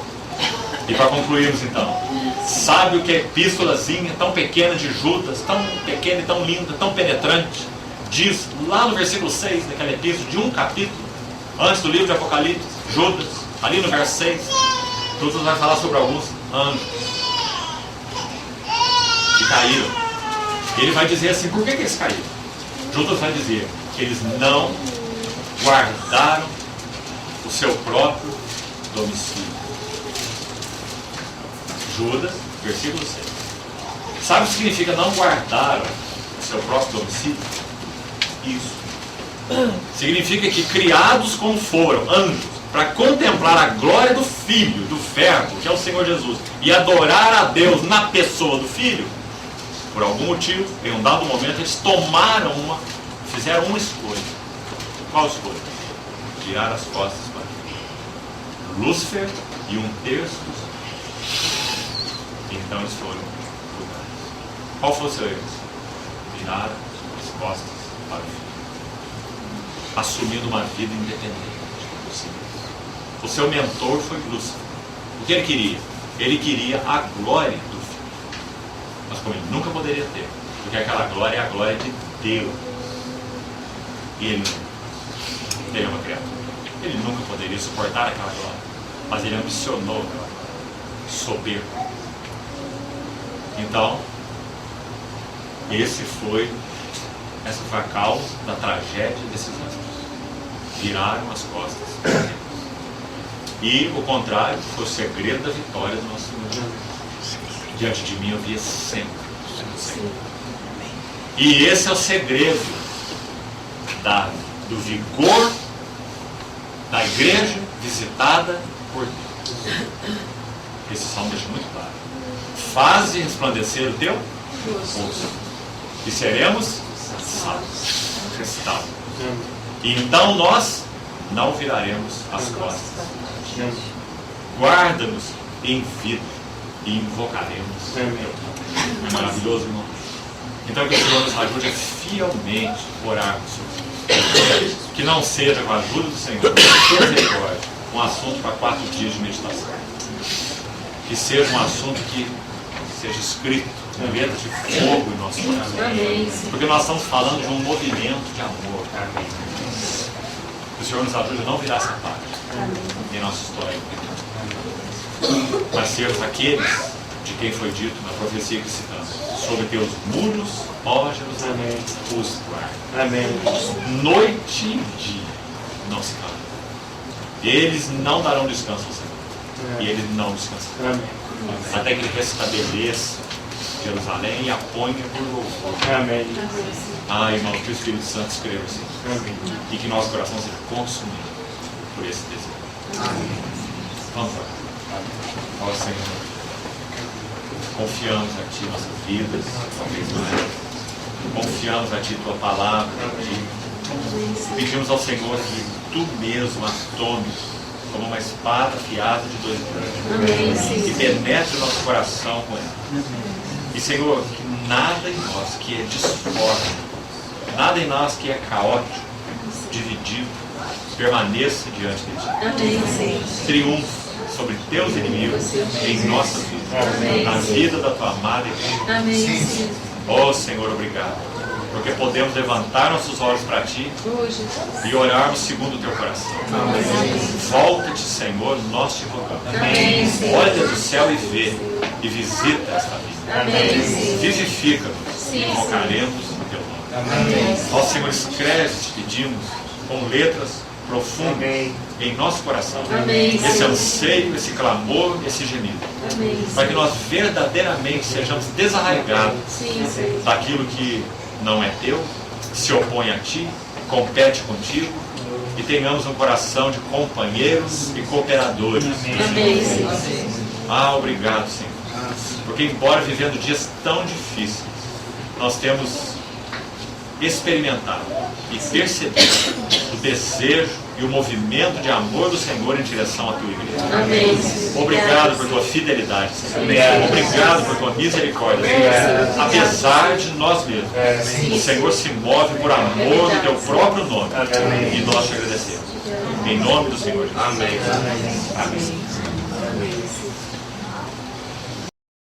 E para concluirmos então, sabe o que a epístolazinha tão pequena de Judas, tão pequena e tão linda, tão penetrante, diz lá no versículo 6 daquela epístola, de um capítulo, antes do livro de Apocalipse, Judas, ali no verso 6, Judas vai falar sobre alguns anjos que caíram. E ele vai dizer assim, por que eles caíram? Judas vai dizer que eles não guardaram o seu próprio domicílio. Judas, versículo 6. Sabe o que significa não guardaram o seu próprio domicílio? Isso. Significa que criados como foram anjos, para contemplar a glória do Filho, do Verbo, que é o Senhor Jesus, e adorar a Deus na pessoa do Filho, por algum motivo, em um dado momento, eles fizeram uma escolha. Qual escolha? Virar as costas para Lúcifer e um terço dos anjos. Então eles foram julgados. Qual foi o seu erro? Virar as costas para o Filho, assumindo uma vida independente de si mesmo. O seu mentor foi Lúcifer. O que ele queria? Ele queria a glória do Filho. Mas como ele nunca poderia ter, porque aquela glória é a glória de Deus. E ele é uma criatura. Ele nunca poderia suportar aquela glória. Mas ele ambicionou aquela glória. Soberbo. Então, essa foi a causa da tragédia desses anjos. Viraram as costas. E o contrário foi o segredo da vitória do nosso Senhor. Diante de mim eu via sempre o Senhor. E esse é o segredo do vigor da igreja visitada por Deus. Esse salmo deixa muito claro. Faze resplandecer o teu rosto, e seremos salvos, restaurados. E então nós não viraremos as costas. Guarda-nos em vida e invocaremos o teu nome. É maravilhoso, irmão. Então que o Senhor nos ajude a fielmente orar com o Senhor. Que não seja com a ajuda do Senhor, com misericórdia, um assunto para 4 dias de meditação. Que seja um assunto que seja escrito com letras de fogo em nosso coração. Porque nós estamos falando de um movimento de amor. Que o Senhor nos ajude a não virar essa página em nossa história. Mas sermos aqueles de quem foi dito na profecia que citamos: sobre teus muros, ó Jerusalém, os guarda. Noite e dia não se calam. Eles não darão descanso ao Senhor. E eles não descansarão. Até que ele restabeleça Jerusalém e a ponha por louvor. Irmão, que o Espírito Santo escreva assim. E que nosso coração seja consumido por esse desejo. Vamos lá. Ó Senhor, confiamos a Ti nossas vidas, talvez mais. Confiamos a Ti Tua palavra. Pedimos ao Senhor que Tu mesmo as tomes como uma espada afiada de 2 gumes. Amém, Que Senhor. penetre o nosso coração com ela. E, Senhor, que nada em nós que é disforme, nada em nós que é caótico, dividido, permaneça diante de Ti. Amém, Senhor. Triunfe sobre Teus inimigos em nossa vida, na vida da Tua amada igreja. Amém, Senhor. Oh, Senhor, obrigado, porque podemos levantar nossos olhos para Ti Hoje. e orarmos segundo o Teu coração. Volta-te, Senhor, nós te rogamos. Amém, Senhor. Olha do céu e vê, e visita esta vida. Amém, Senhor. Vivifica-nos e invocaremos o Teu nome. Ó Senhor, escreve, te pedimos, com letras profundas em nosso coração, Amém, esse Senhor. anseio, esse clamor, esse gemido, Amém, para que nós verdadeiramente sejamos desarraigados Sim, Senhor. daquilo que não é teu, se opõe a ti, compete contigo, e tenhamos um coração de companheiros e cooperadores. Amém, Senhor. Ah, obrigado, Senhor. Porque embora vivendo dias tão difíceis, nós temos experimentado e percebido o desejo e o movimento de amor do Senhor em direção à tua igreja. Amém, Senhor. Obrigado por tua fidelidade, Senhor. Obrigado por tua misericórdia, Senhor. Apesar de nós mesmos, o Senhor se move por amor do teu próprio nome. E nós te agradecemos. Em nome do Senhor Jesus. Amém. Amém.